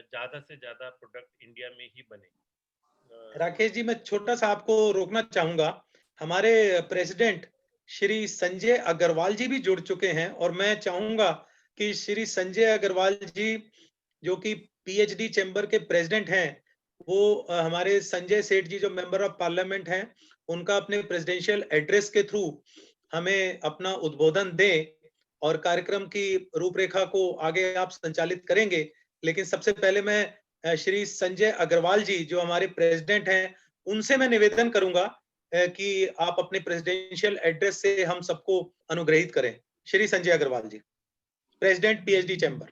ज्यादा से ज्यादा प्रोडक्ट इंडिया में ही बने। राकेश जी, मैं छोटा सा आपको रोकना चाहूंगा। हमारे प्रेसिडेंट श्री संजय अग्रवाल जी भी जुड़ चुके हैं और मैं चाहूंगा कि श्री संजय अग्रवाल जी, जो कि पीएचडी चैम्बर के प्रेसिडेंट हैं, वो हमारे संजय सेठ जी जो मेंबर ऑफ पार्लियामेंट हैं, उनका अपने प्रेसिडेंशियल एड्रेस के थ्रू हमें अपना उद्बोधन दें और कार्यक्रम की रूपरेखा को आगे आप संचालित करेंगे। लेकिन सबसे पहले मैं श्री संजय अग्रवाल जी जो हमारे प्रेसिडेंट हैं, उनसे मैं निवेदन करूंगा कि आप अपने प्रेसिडेंशियल एड्रेस से हम सबको अनुग्रहित करें। श्री संजय अग्रवाल जी, प्रेसिडेंट पीएचडी चैम्बर।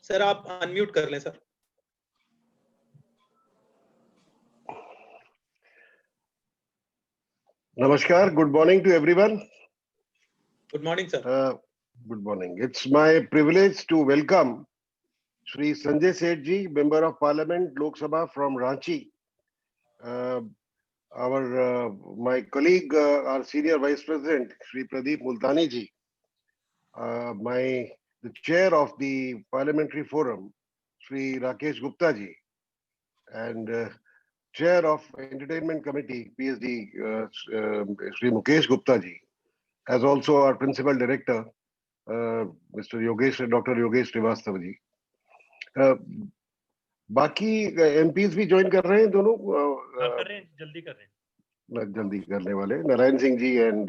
सर आप अनम्यूट कर लें sir. Namaskar, good morning to everyone. Good morning, sir. Good morning. It's my privilege to welcome Shri Sanjay Seth ji, Member of Parliament, Lok Sabha from Ranchi. My colleague, our Senior Vice President, Shri Pradeep Multani ji. The Chair of the Parliamentary Forum, Shri Rakesh Gupta ji. And Chair of Entertainment Committee, PSD, Shri Mukesh Gupta ji, as also our Principal Director, Dr. Yogesh Srivastava ji. बाकी MPs भी join कर रहे हैं दोनों, कर रहे हैं, जल्दी कर रहे हैं, जल्दी करने वाले Narayan Singh ji and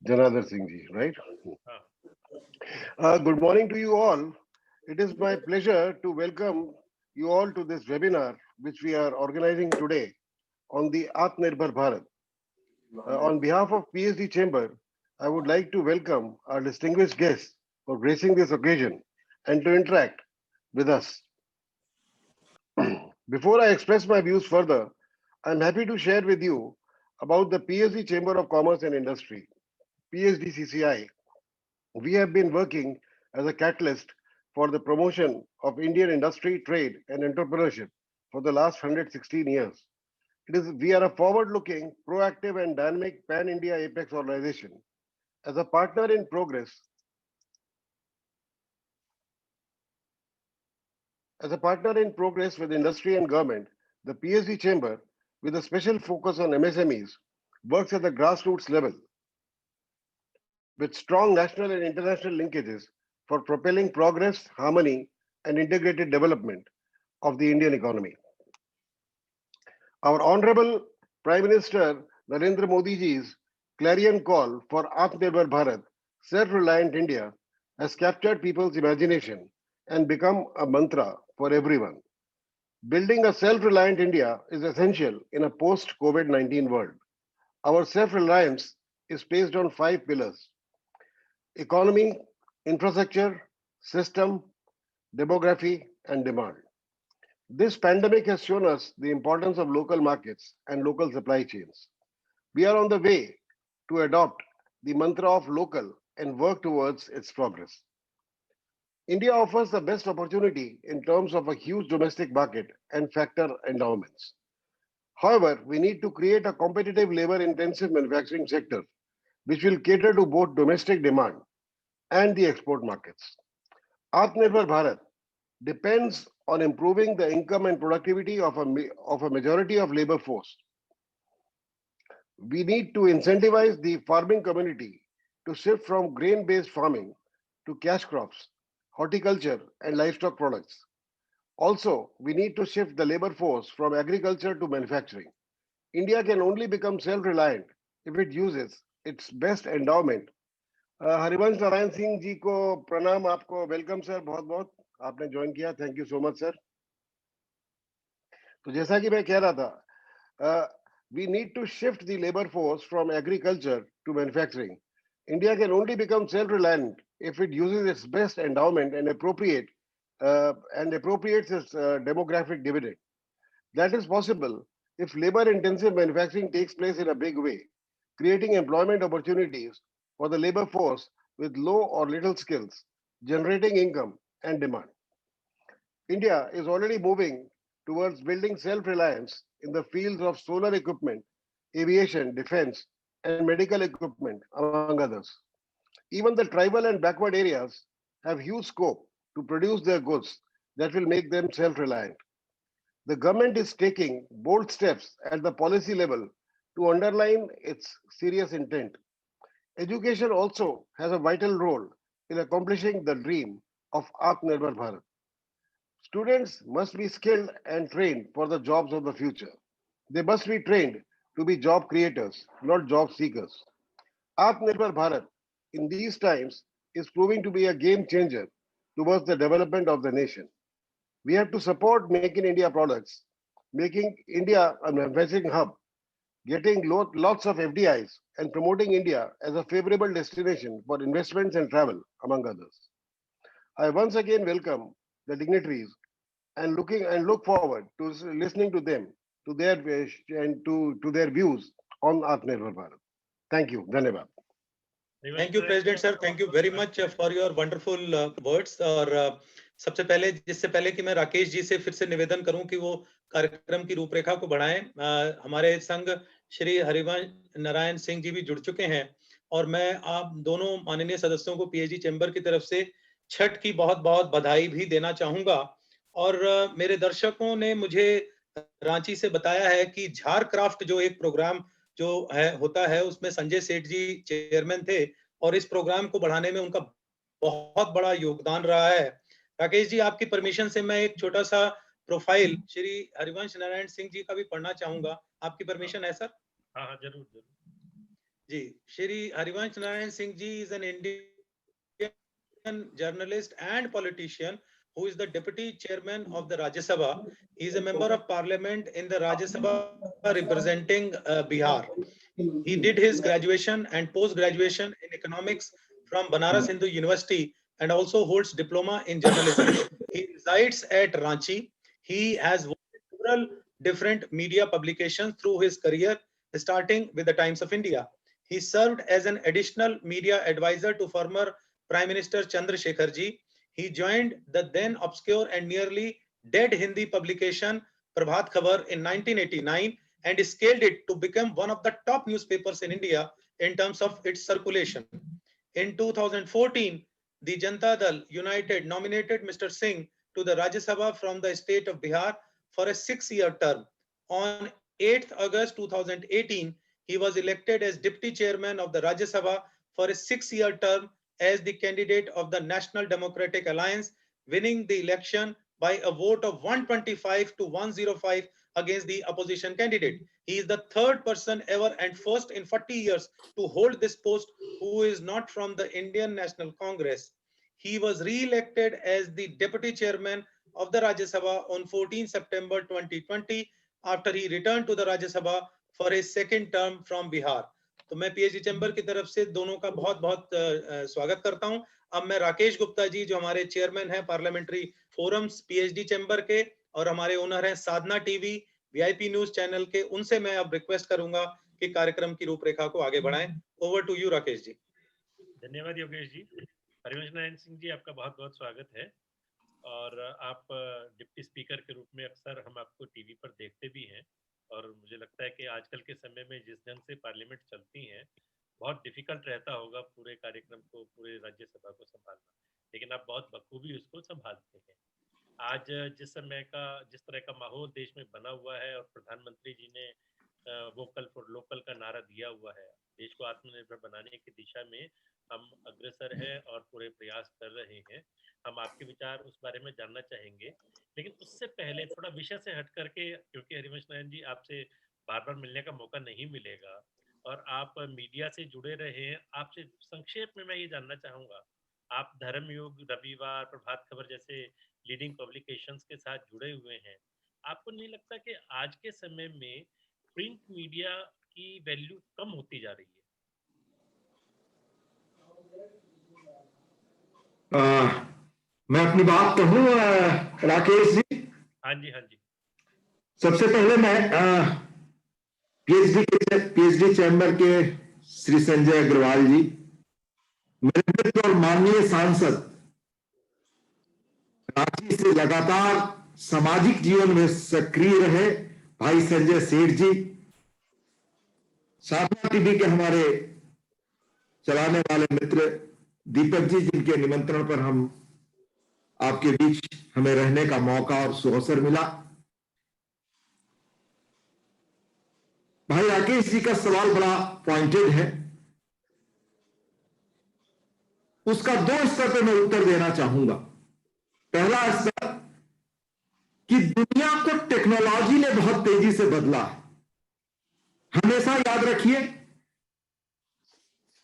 Janardan Singh ji, right? Good morning to you all. It is my pleasure to welcome you all to this webinar which we are organizing today on the Atmanirbhar Bharat. On behalf of PSD Chamber, I would like to welcome our distinguished guests for gracing this occasion and to interact with us. Before I express my views further, I'm happy to share with you about the PSD Chamber of Commerce and Industry, PSDCCI. We have been working as a catalyst for the promotion of Indian industry, trade, and entrepreneurship for the last 116 years. We are a forward-looking, proactive, and dynamic pan-India apex organization. As a partner in progress with industry and government, the PSD Chamber, with a special focus on MSMEs, works at the grassroots level with strong national and international linkages for propelling progress, harmony, and integrated development of the Indian economy. Our Honorable Prime Minister Narendra Modi ji's clarion call for Atmanirbhar Bharat, self-reliant India, has captured people's imagination and become a mantra for everyone. Building a self-reliant India is essential in a post-COVID-19 world. Our self-reliance is based on 5 pillars: economy, infrastructure, system, demography, and demand. This pandemic has shown us the importance of local markets and local supply chains. We are on the way to adopt the mantra of local and work towards its progress. India offers the best opportunity in terms of a huge domestic market and factor endowments. However, we need to create a competitive labor-intensive manufacturing sector which will cater to both domestic demand and the export markets. Atmanirbhar Bharat depends on improving the income and productivity of a majority of labor force. We need to incentivize the farming community to shift from grain-based farming to cash crops, horticulture, and livestock products. Also, we need to shift the labor force from agriculture to manufacturing. India can only become self-reliant if it uses its best endowment. Harivansh Narayan Singh ji को प्रणाम, आपको welcome sir, बहुत बहुत आपने join किया, thank you so much sir. तो जैसा कि मैं कह रहा था, we need to shift the labor force from agriculture to manufacturing. India can only become self-reliant if it uses its best endowment and appropriates its demographic dividend. That is possible if labor-intensive manufacturing takes place in a big way, creating employment opportunities for the labor force with low or little skills, generating income and demand. India is already moving towards building self-reliance in the fields of solar equipment, aviation, defense, and medical equipment, among others. Even the tribal and backward areas have huge scope to produce their goods that will make them self-reliant. The government is taking bold steps at the policy level to underline its serious intent. Education also has a vital role in accomplishing the dream of Atmanirbhar Bharat. Students must be skilled and trained for the jobs of the future. They must be trained to be job creators, not job seekers. Atmanirbhar Bharat in these times is proving to be a game changer towards the development of the nation. We have to support Make in India products, making India a manufacturing hub, getting lots of FDIs, and promoting India as a favorable destination for investments and travel, among others. I once again welcome the dignitaries and look forward to listening to them, to their wish and to their views on Atmanirbhar Bharat. Thank you. Dhanyavad. Thank you president sir, thank you very much for your wonderful words. और सबसे पहले, जिससे पहले कि मैं राकेश जी से फिर से निवेदन करूं कि वो कार्यक्रम की रूपरेखा को बढ़ाएं, हमारे संग श्री हरिवंश नारायण सिंह जी भी जुड़ चुके हैं और मैं आप दोनों माननीय सदस्यों को पीएचडी चैम्बर की तरफ से छठ की बहुत बहुत बधाई भी देना चाहूंगा। और मेरे दर्शकों ने मुझे रांची से बताया है कि झारक्राफ्ट जो एक प्रोग्राम जो है होता है उसमें संजय सेठ जी चेयरमैन थे और इस प्रोग्राम को बढ़ाने में उनका बहुत बड़ा योगदान रहा है। राकेश जी, आपकी परमिशन से मैं एक छोटा सा प्रोफाइल श्री हरिवंश नारायण सिंह जी का भी पढ़ना चाहूंगा, आपकी परमिशन है सर? हाँ, जरूर जरूर जी। Shri Harivansh Narayan Singh ji is an Indian journalist and politician who is the deputy chairman of the Rajya Sabha. He is a member of parliament in the Rajya Sabha representing Bihar. He did his graduation and post-graduation in economics from Banaras Hindu University and also holds diploma in journalism. He resides at Ranchi. He has worked in several different media publications through his career, starting with the Times of India. He served as an additional media advisor to former Prime Minister Chandrasekhar ji. He joined the then obscure and nearly dead Hindi publication Prabhat Khabar in 1989 and scaled it to become one of the top newspapers in India in terms of its circulation. In 2014, the Janata Dal United nominated Mr. Singh to the Rajya Sabha from the state of Bihar for a 6-year term. On 8th August 2018, he was elected as Deputy Chairman of the Rajya Sabha for a 6-year term as the candidate of the National Democratic Alliance, winning the election by a vote of 125 to 105 against the opposition candidate. He is the third person ever and first in 40 years to hold this post who is not from the Indian National Congress. He was re-elected as the Deputy Chairman of the Rajya Sabha on 14 September 2020 after he returned to the Rajya Sabha for his second term from Bihar. तो मैं PhD chamber की तरफ से दोनों का बहुत बहुत स्वागत करता हूं। अब मैं राकेश गुप्ता जी जो हमारे चेयरमैन हैं पार्लियामेंट्री फोरम्स पीएचडी चैम्बर के और हमारे ओनर हैं साधना टीवी वीआईपी न्यूज चैनल के, उनसे मैं अब रिक्वेस्ट करूंगा कि कार्यक्रम की रूपरेखा को आगे बढ़ाएं। Over to you Rakesh ji. धन्यवाद योगेश जी। हरिवंश नारायण सिंह जी, आपका बहुत बहुत स्वागत है। और आप डिप्टी स्पीकर के रूप में अक्सर हम आपको टीवी पर देखते भी हैं और मुझे लगता है कि आजकल के समय में जिस ढंग से पार्लियामेंट चलती है बहुत डिफिकल्ट रहता होगा पूरे कार्यक्रम को, पूरे राज्यसभा को संभालना, लेकिन आप बहुत बखूबी उसको संभालते हैं। आज जिस तरह का माहौल देश में बना हुआ है और प्रधानमंत्री जी ने वोकल फॉर लोकल का नारा दिया हुआ है, देश को आत्मनिर्भर बनाने की दिशा में हम अग्रसर हैं और पूरे प्रयास कर रहे हैं। हम आपके विचार उस बारे में जानना चाहेंगे, लेकिन उससे पहले थोड़ा विषय से हट करके, क्योंकि हरिवंश नारायण जी आपसे बार बार मिलने का मौका नहीं मिलेगा और आप मीडिया से जुड़े रहे हैं, आपसे संक्षेप में मैं ये जानना चाहूंगा, आप धर्मयुग, रविवार, प्रभात खबर जैसे लीडिंग पब्लिकेशंस के साथ जुड़े हुए हैं, आपको नहीं लगता कि आज के समय में प्रिंट मीडिया की वैल्यू कम होती जा रही है? मैं अपनी बात कहूँ राकेश जी? हाँ जी, हाँ जी। सबसे पहले मैं पीएचडी चैम्बर के श्री संजय अग्रवाल जी, मेरे मित्र और माननीय सांसद, रांची से लगातार सामाजिक जीवन में सक्रिय रहे भाई संजय सेठ जी, साधना टीवी के हमारे चलाने वाले मित्र दीपक जी, जिनके निमंत्रण पर हम आपके बीच हमें रहने का मौका और सुअवसर मिला। भाई राकेश जी का सवाल बड़ा पॉइंटेड है, उसका 2 स्तर पर मैं उत्तर देना चाहूंगा। पहला स्तर कि दुनिया को टेक्नोलॉजी ने बहुत तेजी से बदला है। हमेशा याद रखिए,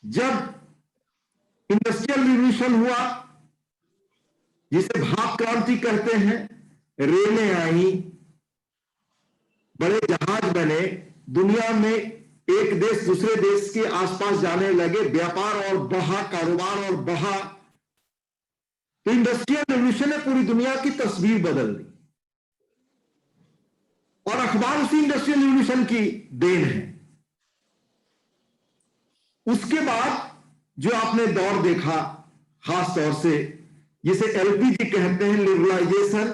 जब इंडस्ट्रियल रिवॉल्यूशन हुआ, जिसे भाप क्रांति कहते हैं, रेलें आई, बड़े जहाज बने, दुनिया में एक देश दूसरे देश के आसपास जाने लगे, व्यापार और बढ़ा, कारोबार और बढ़ा, तो इंडस्ट्रियल रिवॉल्यूशन ने पूरी दुनिया की तस्वीर बदल दी और अखबार उसी इंडस्ट्रियल रिवॉल्यूशन की देन है। उसके बाद जो आपने दौर देखा, खास तौर से जिसे एलपीजी कहते हैं, लिबरलाइजेशन,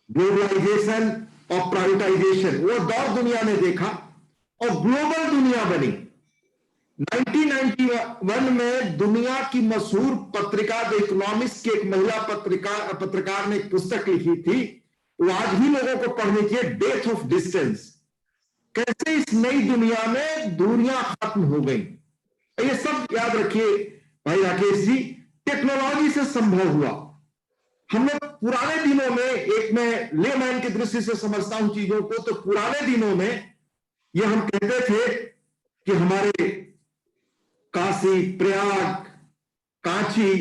ग्लोबलाइजेशन और प्राइवेटाइजेशन, वो दौर दुनिया ने देखा और ग्लोबल दुनिया बनी। 1991 में दुनिया की मशहूर पत्रिका द इकोनॉमिस्ट की एक महिला पत्रकार ने एक पुस्तक लिखी थी, वो आज भी लोगों को पढ़नी चाहिए, डेथ ऑफ डिस्टेंस। कैसे इस नई दुनिया में दूरियां खत्म हो गई। ये सब याद रखिए भाई राकेश जी, टेक्नोलॉजी से संभव हुआ। हम लोग पुराने दिनों में, एक मैं लेमैन की दृष्टि से समझता हूं चीजों को, तो पुराने दिनों में ये हम कहते थे कि हमारे काशी, प्रयाग, कांची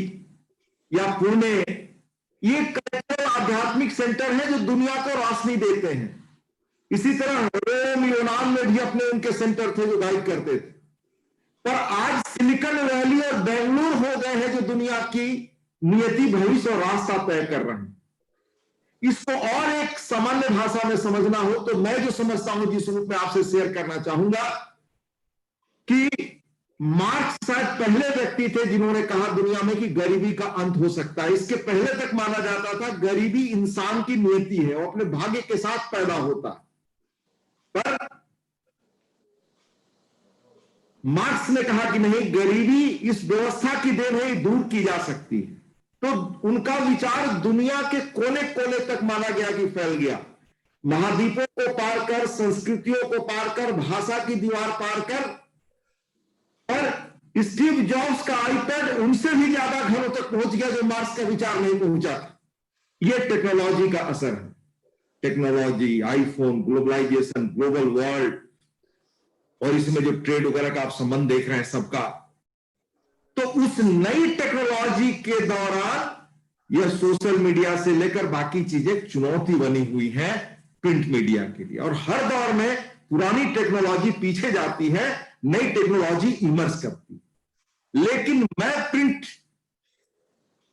या पुणे, ये कल्चरल आध्यात्मिक सेंटर है जो दुनिया को रोशनी देते हैं। इसी तरह रोम, यूनान में भी अपने उनके सेंटर थे जो गाइड करते थे। पर आज सिलिकॉन वैली और बेंगलुरु हो गए हैं जो दुनिया की नियति, भविष्य और रास्ता तय कर रहे हैं। इसको और एक सामान्य भाषा में समझना हो तो मैं जो समझता हूं, जिस रूप में आपसे शेयर करना चाहूंगा, कि मार्क्स शायद पहले व्यक्ति थे जिन्होंने कहा दुनिया में कि गरीबी का अंत हो सकता है। इसके पहले तक माना जाता था गरीबी इंसान की नियति है, वो अपने भाग्य के साथ पैदा होता है। पर मार्क्स ने कहा कि नहीं, गरीबी इस व्यवस्था की देन है, दूर की जा सकती है। तो उनका विचार दुनिया के कोने कोने तक माना गया कि फैल गया, महाद्वीपों को पार कर, संस्कृतियों को पार कर, भाषा की दीवार पार कर, और स्टीव जॉब्स का आईपैड उनसे भी ज्यादा घरों तक पहुंच गया जो मार्क्स का विचार नहीं पहुंचा था। यह टेक्नोलॉजी का असर है। Technology, iPhone, globalisation, global world, और इसमें जो ट्रेड वगैरह का आप संबंध देख रहे हैं सबका, तो उस नई टेक्नोलॉजी के दौरान यह सोशल मीडिया से लेकर बाकी चीजें चुनौती बनी हुई है प्रिंट मीडिया के लिए। और हर दौर में पुरानी टेक्नोलॉजी पीछे जाती है, नई टेक्नोलॉजी इमर्ज करती है। लेकिन मैं प्रिंट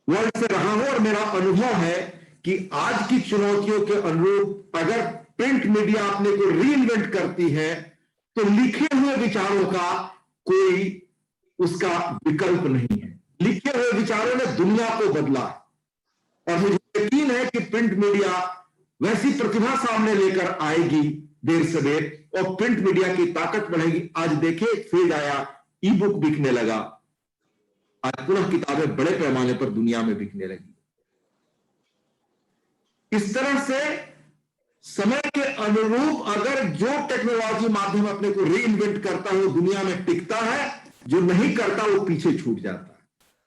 वर्ल्ड से रहा हूं और मेरा अनुभव है कि आज की चुनौतियों के अनुरूप अगर प्रिंट मीडिया अपने को रीइन्वेंट करती है तो लिखे हुए विचारों का कोई उसका विकल्प नहीं है। लिखे हुए विचारों ने दुनिया को बदला है और मुझे यकीन है कि प्रिंट मीडिया वैसी प्रतिभा सामने लेकर आएगी देर से देर, और प्रिंट मीडिया की ताकत बढ़ेगी। आज देखिए फील्ड आया, ई बुक बिकने लगा, आज पुनः किताबें बड़े पैमाने पर दुनिया में बिकने लगी। इस तरह से समय के अनुरूप अगर जो टेक्नोलॉजी माध्यम अपने को रीइन्वेंट करता है वो दुनिया में टिकता है, जो नहीं करता वो पीछे छूट जाता है।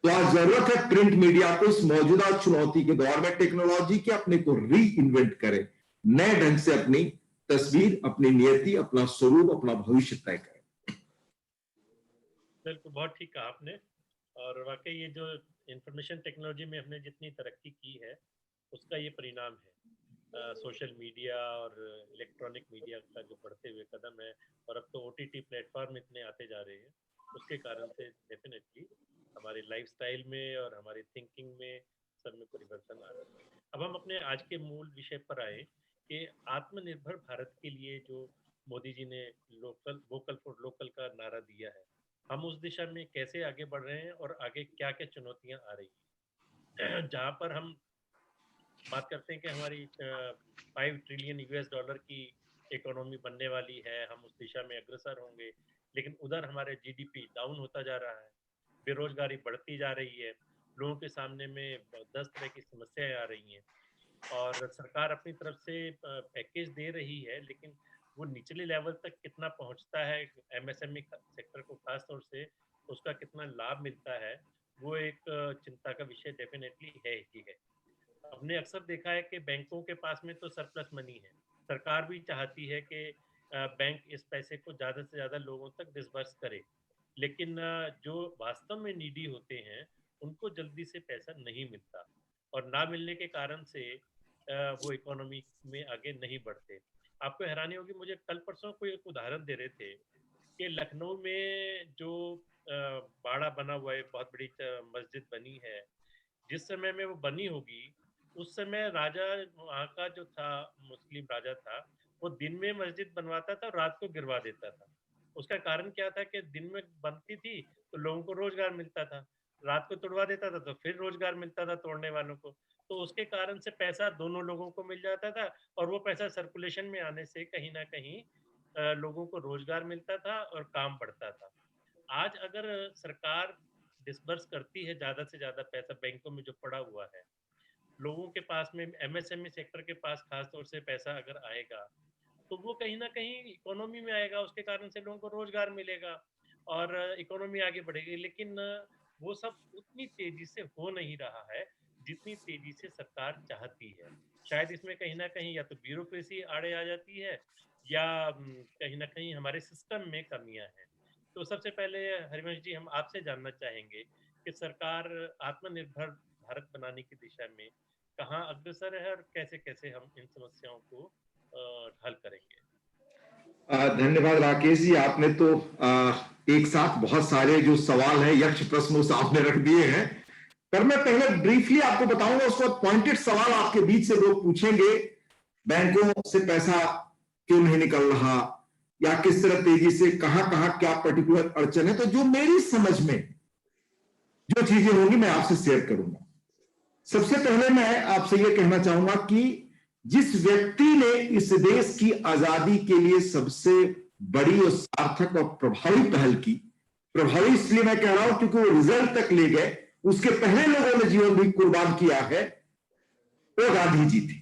तो आज जरूरत है प्रिंट मीडिया को इस मौजूदा चुनौती के दौर में टेक्नोलॉजी के अपने को रीइन्वेंट करे, नए ढंग से अपनी तस्वीर, अपनी नियति, अपना स्वरूप, अपना भविष्य तय करे। बिल्कुल, बहुत ठीक कहा आपने। और वाकई ये जो इंफॉर्मेशन टेक्नोलॉजी में हमने जितनी तरक्की की है उसका ये परिणाम है। सोशल मीडिया और इलेक्ट्रॉनिक मीडिया का जो बढ़ते हुए कदम है, और अब तो ओटीटी प्लेटफॉर्म इतने आते जा रहे हैं, उसके कारण से डेफिनेटली हमारे लाइफस्टाइल में और हमारी थिंकिंग में सब में परिवर्तन आ रहा है। अब हम अपने आज के मूल विषय पर आए कि आत्मनिर्भर भारत के लिए जो मोदी जी ने वोकल फॉर लोकल का नारा दिया है, हम उस दिशा में कैसे आगे बढ़ रहे हैं और आगे क्या क्या चुनौतियां आ रही हैं। जहां पर हम बात करते हैं कि हमारी 5 ट्रिलियन यूएस डॉलर की इकोनॉमी बनने वाली है, हम उस दिशा में अग्रसर होंगे, लेकिन उधर हमारे जीडीपी डाउन होता जा रहा है, बेरोजगारी बढ़ती जा रही है, लोगों के सामने में 10 तरह की समस्याएं आ रही हैं और सरकार अपनी तरफ से पैकेज दे रही है, लेकिन वो निचले लेवल तक कितना पहुंचता है एमएसएमई सेक्टर को खास तौर से, उसका कितना लाभ मिलता है, वो एक चिंता का विषय डेफिनेटली है ही है। हमने अक्सर देखा है कि बैंकों के पास में तो सरप्लस मनी है, सरकार भी चाहती है कि बैंक इस पैसे को ज़्यादा से ज़्यादा लोगों तक डिसबर्स करे, लेकिन जो वास्तव में नीडी होते हैं उनको जल्दी से पैसा नहीं मिलता और ना मिलने के कारण से वो इकोनॉमी में आगे नहीं बढ़ते। आपको हैरानी होगी, मुझे कल परसों कोई एक उदाहरण दे रहे थे कि लखनऊ में जो बाड़ा बना हुआ है, बहुत बड़ी मस्जिद बनी है, जिस समय में वो बनी होगी उस समय राजा वहाँ का जो था, मुस्लिम राजा था, वो दिन में मस्जिद बनवाता था और रात को गिरवा देता था। उसका कारण क्या था कि दिन में बनती थी तो लोगों को रोजगार मिलता था, रात को तोड़वा देता था तो फिर रोजगार मिलता था तोड़ने वालों को। तो उसके कारण से पैसा दोनों लोगों को मिल जाता था और वो पैसा सर्कुलेशन में आने से कहीं ना कहीं लोगों को रोजगार मिलता था और काम बढ़ता था। आज अगर सरकार डिसबर्स करती है ज़्यादा से ज़्यादा पैसा बैंकों में जो पड़ा हुआ है, लोगों के पास में एमएसएमई सेक्टर के पास खास तौर से पैसा अगर आएगा, तो वो कहीं न कहीं इकोनॉमी में आएगा, उसके कारण से लोगों को रोज़गार मिलेगा और इकोनॉमी आगे बढ़ेगी। लेकिन वो सब उतनी तेज़ी से हो नहीं रहा है, जितनी तेज़ी से सरकार चाहती है। शायद इसमें कहीं न कहीं या तो ब्यूरोक्रेसी आड़े आ जाती है या कहीं न कहीं हमारे सिस्टम में कमियाँ हैं। तो सबसे पहले हरिवंश जी, हम आपसे जानना चाहेंगे कि सरकार आत्मनिर्भर भारत बनाने की दिशा में कहाँ अग्रसर है और कैसे-कैसे हम इन समस्याओं को हल करेंगे? धन्यवाद राकेश जी, आपने तो एक साथ बहुत सारे जो सवाल है, यक्ष प्रश्न उस आपने रख दिए हैं। पर मैं पहले ब्रीफली आपको बताऊंगा, उसके बाद पॉइंटेड सवाल आपके बीच से लोग पूछेंगे, बैंकों से पैसा क्यों नहीं निकल रहा या किस तरह तेजी से कहां क्या पर्टिकुलर अड़चन है। तो जो मेरी समझ में जो चीजें होंगी मैं आपसे शेयर करूंगा। सबसे पहले मैं आपसे यह कहना चाहूंगा कि जिस व्यक्ति ने इस देश की आजादी के लिए सबसे बड़ी और सार्थक और प्रभावी पहल की, प्रभावी इसलिए मैं कह रहा हूं क्योंकि वो रिजल्ट तक ले गए, उसके पहले लोगों ने जीवन भी कुर्बान किया है, वो गांधी जी थे।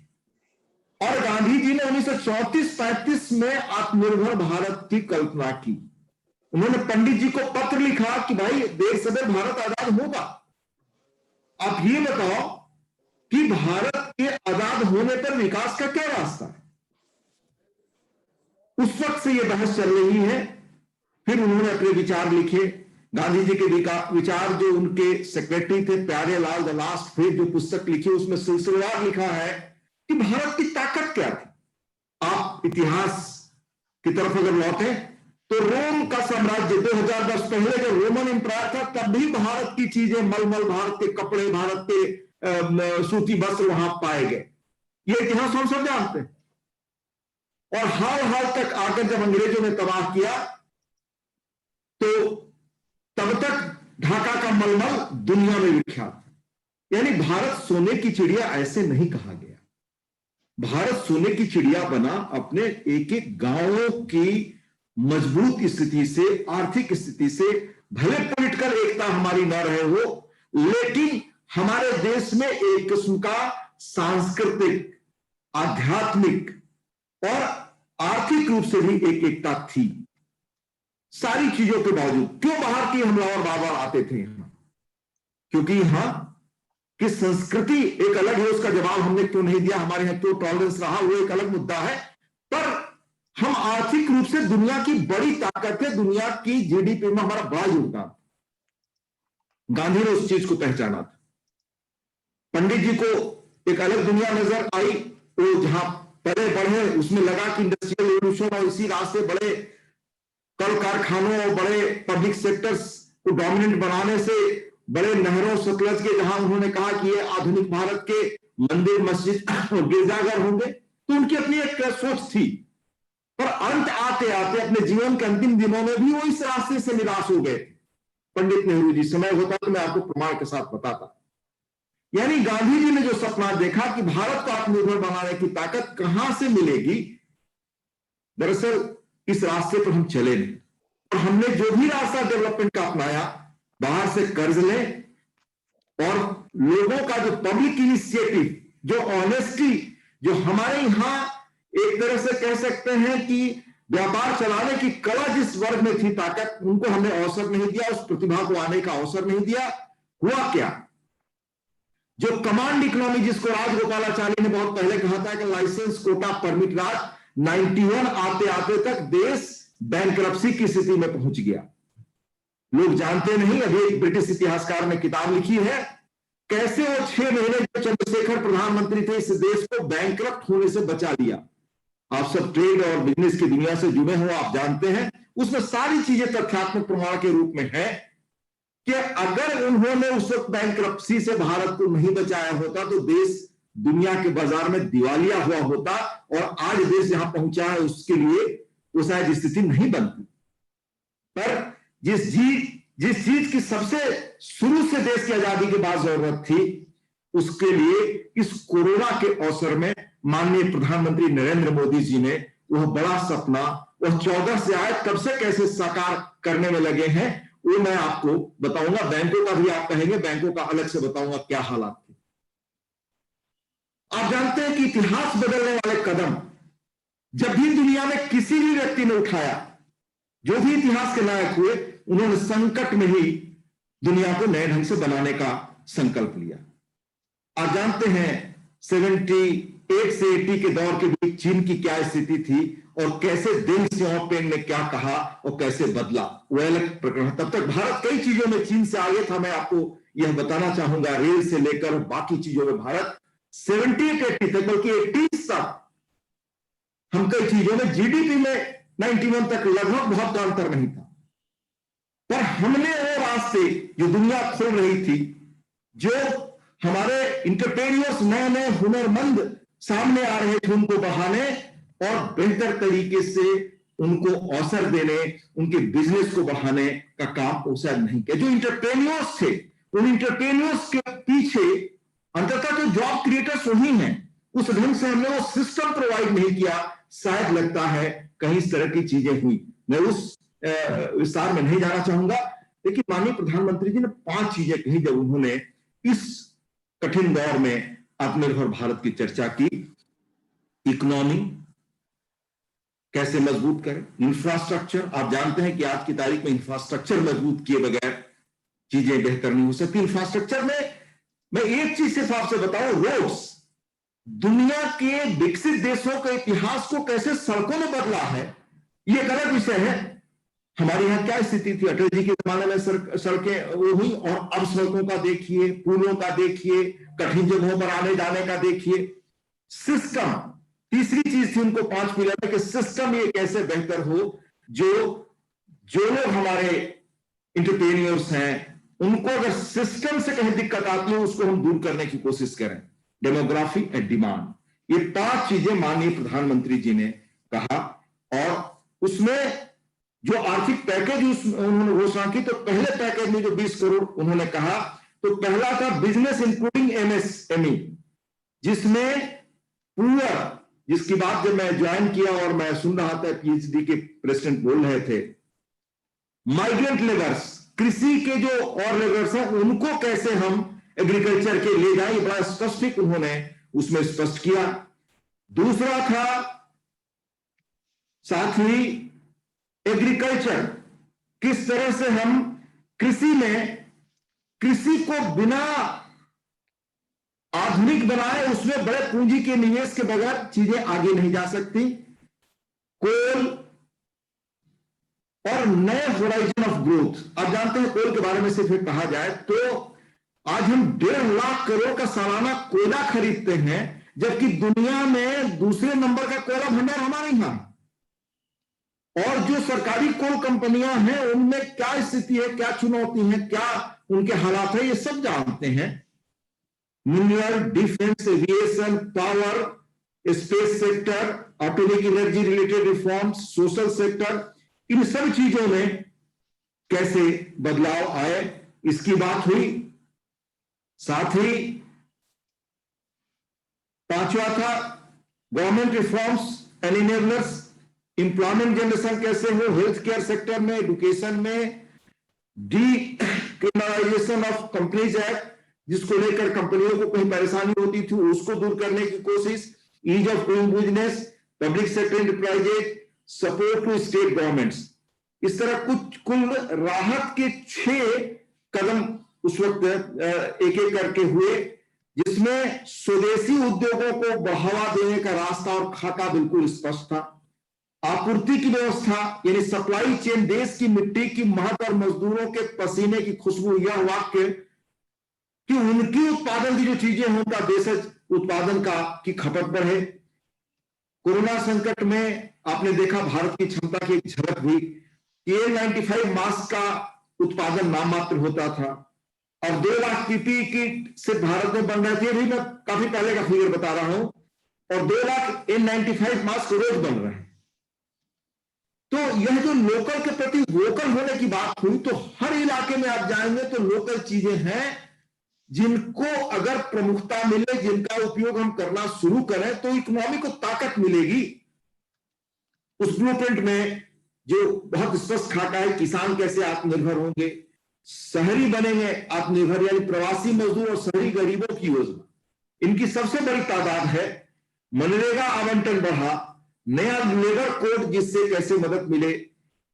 और गांधी जी ने 1934-35 में आत्मनिर्भर भारत की कल्पना की। उन्होंने पंडित जी को पत्र लिखा कि भाई देर सवेर भारत आजाद होगा, आप ये बताओ कि भारत के आजाद होने पर विकास का क्या रास्ता है। उस वक्त से यह बहस चल रही है। फिर उन्होंने अपने विचार लिखे। गांधी जी के विचार जो उनके सेक्रेटरी थे प्यारे लाल, द लास्ट फेज जो पुस्तक लिखी, उसमें सिलसिलेवार लिखा है कि भारत की ताकत क्या थी। आप इतिहास की तरफ अगर लौटे तो रोम का साम्राज्य 2000 वर्ष पहले जो रोमन एम्पायर था, तब भी भारत की चीजें, मलमल, भारत के कपड़े, भारत के सूती वस्त्र वहां पाए गए। ये इतिहास हम सब जानते हैं। और हाल तक आकर जब अंग्रेजों ने तबाह किया तो तब तक ढाका का मलमल दुनिया में विख्यात था। यानी भारत सोने की चिड़िया ऐसे नहीं कहा गया। भारत सोने की चिड़िया बना अपने एक एक गांवों की मजबूत स्थिति से, आर्थिक स्थिति से। भले पॉलिटिकल एकता हमारी न रहे हो, लेकिन हमारे देश में एक किस्म का सांस्कृतिक, आध्यात्मिक और आर्थिक रूप से भी एक एकता थी। सारी चीजों के बावजूद क्यों बाहर के हमलावर बार बार आते थे यहां? क्योंकि यहां की संस्कृति एक अलग है। उसका जवाब हमने क्यों नहीं दिया, हमारे यहां क्यों टॉलरेंस रहा, वो एक अलग मुद्दा है। पर हम आर्थिक रूप से दुनिया की बड़ी ताकत है, दुनिया की जीडीपी में हमारा बड़ा योगदान। गांधी ने उस चीज को पहचाना था। पंडित जी को एक अलग दुनिया नजर आई। वो जहां पले बढ़े उसमें लगा कि इंडस्ट्रियल रेवोल्यूशन और इसी रास्ते बड़े कल कारखानों और बड़े पब्लिक सेक्टर्स को डोमिनेंट बनाने से, बड़े नहरों सतलज के, जहां उन्होंने कहा कि ये आधुनिक भारत के मंदिर, मस्जिद और गिरजाघर होंगे, तो उनकी अपनी एक सोच थी। पर अंत आते आते अपने जीवन के अंतिम दिनों में भी वो इस रास्ते से निराश हो गए। पंडित नेहरू जी, समय होता तो मैं आपको प्रमाण के साथ बताता। यानी गांधी जी ने जो सपना देखा कि भारत को आत्मनिर्भर बनाने की ताकत कहां से मिलेगी, दरअसल इस रास्ते पर हम चले नहीं। और हमने जो भी रास्ता डेवलपमेंट का अपनाया, बाहर से कर्ज लें और लोगों का जो पब्लिक इनिशिएटिव, जो ऑनेस्टी, जो हमारे यहां एक तरह से कह सकते हैं कि व्यापार चलाने की कला जिस वर्ग में थी ताकत, उनको हमने अवसर नहीं दिया, उस प्रतिभा को आने का अवसर नहीं दिया। हुआ क्या, जो कमांड इकोनॉमी जिसको राजगोपालाचारी ने बहुत पहले कहा था कि लाइसेंस कोटा परमिट राज, 91 आते आते तक देश बैंकरप्सी की स्थिति में पहुंच गया। लोग जानते नहीं, अभी एक ब्रिटिश इतिहासकार ने किताब लिखी है कैसे वो 6 महीने जब चंद्रशेखर प्रधानमंत्री थे इस देश को बैंकरप्ट होने से बचा लिया। आप सब ट्रेड और बिजनेस की दुनिया से जुड़े हो, आप जानते हैं उसमें सारी चीजें तथ्यात्मक प्रमाण के रूप में है कि अगर उन्होंने उस वक्त बैंकरप्सी से भारत को नहीं बचाया होता तो देश दुनिया के बाजार में दिवालिया हुआ होता, और आज देश जहां पहुंचा है उसके लिए वो शायद स्थिति नहीं बनती। पर जिस चीज की सबसे शुरू से देश की आजादी के बाद जरूरत थी, उसके लिए इस कोरोना के अवसर में माननीय प्रधानमंत्री नरेंद्र मोदी जी ने वह बड़ा सपना, वह 14 से आए कब से कैसे साकार करने में लगे हैं, वो मैं आपको बताऊंगा। बैंकों का भी आप कहेंगे, बैंकों का अलग से बताऊंगा क्या हालात थे। आप जानते हैं कि इतिहास बदलने वाले कदम जब भी दुनिया में किसी भी व्यक्ति ने उठाया, जो भी इतिहास के नायक हुए, उन्होंने संकट में ही दुनिया को नए ढंग से बनाने का संकल्प लिया। आप जानते हैं 78 से 80 के दौर के बीच चीन की क्या स्थिति थी और कैसे देंग सियाओपिंग ने क्या कहा और कैसे बदला, वह अलग प्रकरण। तब तक भारत कई चीजों में चीन से आगे था। मैं आपको यह बताना चाहूंगा, रेल से लेकर बाकी चीजों में भारत 78-80 तक, बल्कि 80 तक हम कई चीजों में, जीडीपी में 91 तक लगभग बहुत का अंतर नहीं था। पर हमने वो रास्ते जो दुनिया खोल रही थी, जो हमारे इंटरप्रेन्योर्स नए नए हुनरमंद सामने आ रहे थे, उनको बढ़ाने और बेहतर तरीके से उनको अवसर देने, उनके बिजनेस को बढ़ाने का काम वो शायद नहीं किया। जो इंटरप्रेन्योर्स थे, उन इंटरप्रेन्योर्स के पीछे अंततः तो जॉब क्रिएटर्स वही हैं, उस ढंग से हमने वो सिस्टम प्रोवाइड नहीं किया। शायद लगता है कहीं इस तरह की चीजें हुई। मैं उस विस्तार में नहीं जाना चाहूंगा, लेकिन माननीय प्रधानमंत्री जी ने 5 चीजें कही जब उन्होंने इस कठिन दौर में आत्मनिर्भर भारत की चर्चा की। इकोनॉमी कैसे मजबूत करें, इंफ्रास्ट्रक्चर, आप जानते हैं कि आज की तारीख में इंफ्रास्ट्रक्चर मजबूत किए बगैर चीजें बेहतर नहीं हो सकती। इंफ्रास्ट्रक्चर में मैं एक चीज सिर्फ आपसे बताऊं, रोड्स। दुनिया के विकसित देशों के इतिहास को कैसे सड़कों ने बदला है, ये एक अलग विषय है। हमारे यहां क्या स्थिति थी अटल जी के जमाने में, सड़कें वो हुई, और अब सड़कों का देखिए, पुलों का देखिए, कठिन जगहों पर आने जाने का देखिए। सिस्टम तीसरी चीज थी उनको 5 पिलर में, कि सिस्टम ये कैसे बेहतर हो, जो लोग हमारे इंटरप्रेन्योर्स हैं उनको अगर सिस्टम से कहीं दिक्कत आती है उसको हम दूर करने की कोशिश करें। डेमोग्राफी एंड डिमांड, ये 5 चीजें माननीय प्रधानमंत्री जी ने कहा। और उसमें जो आर्थिक पैकेज उन्होंने घोषणा की, तो पहले पैकेज में जो 20 करोड़ उन्होंने कहा, तो पहला था बिजनेस इंक्लूडिंग एमएसएमई, जिसमें पूरा, जिसकी बात जब मैं ज्वाइन किया और मैं सुन रहा था, पीएचडी के प्रेसिडेंट बोल रहे थे, माइग्रेंट लेबर्स, कृषि के जो और लेबर्स हैं उनको कैसे हम एग्रीकल्चर के ले जाएं, बड़ा स्पष्ट उन्होंने उसमें स्पष्ट किया। दूसरा था साथ ही एग्रीकल्चर, किस तरह से हम कृषि को बिना आधुनिक बनाए, उसमें बड़े पूंजी के निवेश के बगैर चीजें आगे नहीं जा सकती। कोल और नए होराइजन ऑफ ग्रोथ, आप जानते हैं कोल के बारे में सिर्फ कहा जाए तो आज हम 1.5 लाख करोड़ का सालाना कोयला खरीदते हैं, जबकि दुनिया में दूसरे नंबर का कोयला भंडार हमारे यहां। और जो सरकारी कोल कंपनियां हैं उनमें क्या स्थिति है, क्या चुनौती है, क्या उनके हालात है, ये सब जानते हैं। Mineral, defence, aviation, power, space sector, atomic energy related reforms, social sector, इन सब चीजों में कैसे बदलाव आए, इसकी बात हुई। साथ ही 5वां था government reforms and enablers, employment generation कैसे हो हेल्थ केयर सेक्टर में, एजुकेशन में, डीक्रिमिनलाइजेशन ऑफ कंपनीज एक्ट, जिसको लेकर कंपनियों को कहीं परेशानी होती थी, उसको दूर करने की कोशिश, ease of doing business, public sector enterprises, support to state governments, इस तरह कुछ कुल राहत के 6 कदम उस वक्त एक एक करके हुए, जिसमें स्वदेशी उद्योगों को बढ़ावा देने का रास्ता और खाका बिल्कुल स्पष्ट था। आपूर्ति की व्यवस्था यानी सप्लाई चेन, देश की मिट्टी की महक और मजदूरों के पसीने की खुशबू, यह वाक्य कि उनकी उत्पादन की जो चीजें हैं उनका देश उत्पादन का की खपत बढ़े। कोरोना संकट में आपने देखा भारत की क्षमता की एक झलक भी कि N95 मास्क का उत्पादन नाम मात्र होता था और 2 लाख पीपीई किट से भारत में बन रहे थे, भी मैं काफी पहले का फिगर बता रहा हूं, और 2 लाख N95 मास्क रोज बन रहे हैं। तो यह जो लोकल के प्रति वोकल होने की बात हुई, तो हर इलाके में आप जाएंगे तो लोकल चीजें हैं जिनको अगर प्रमुखता मिले, जिनका उपयोग हम करना शुरू करें तो इकोनॉमी को ताकत मिलेगी। उस ब्लूप्रिंट में जो बहुत स्पष्ट खाका है, किसान कैसे आत्मनिर्भर होंगे, शहरी बनेंगे आत्मनिर्भर, यानी प्रवासी मजदूर और शहरी गरीबों की योजना, इनकी सबसे बड़ी तादाद है। मनरेगा आवंटन बढ़ा, नया लेबर कोड जिससे कैसे मदद मिले,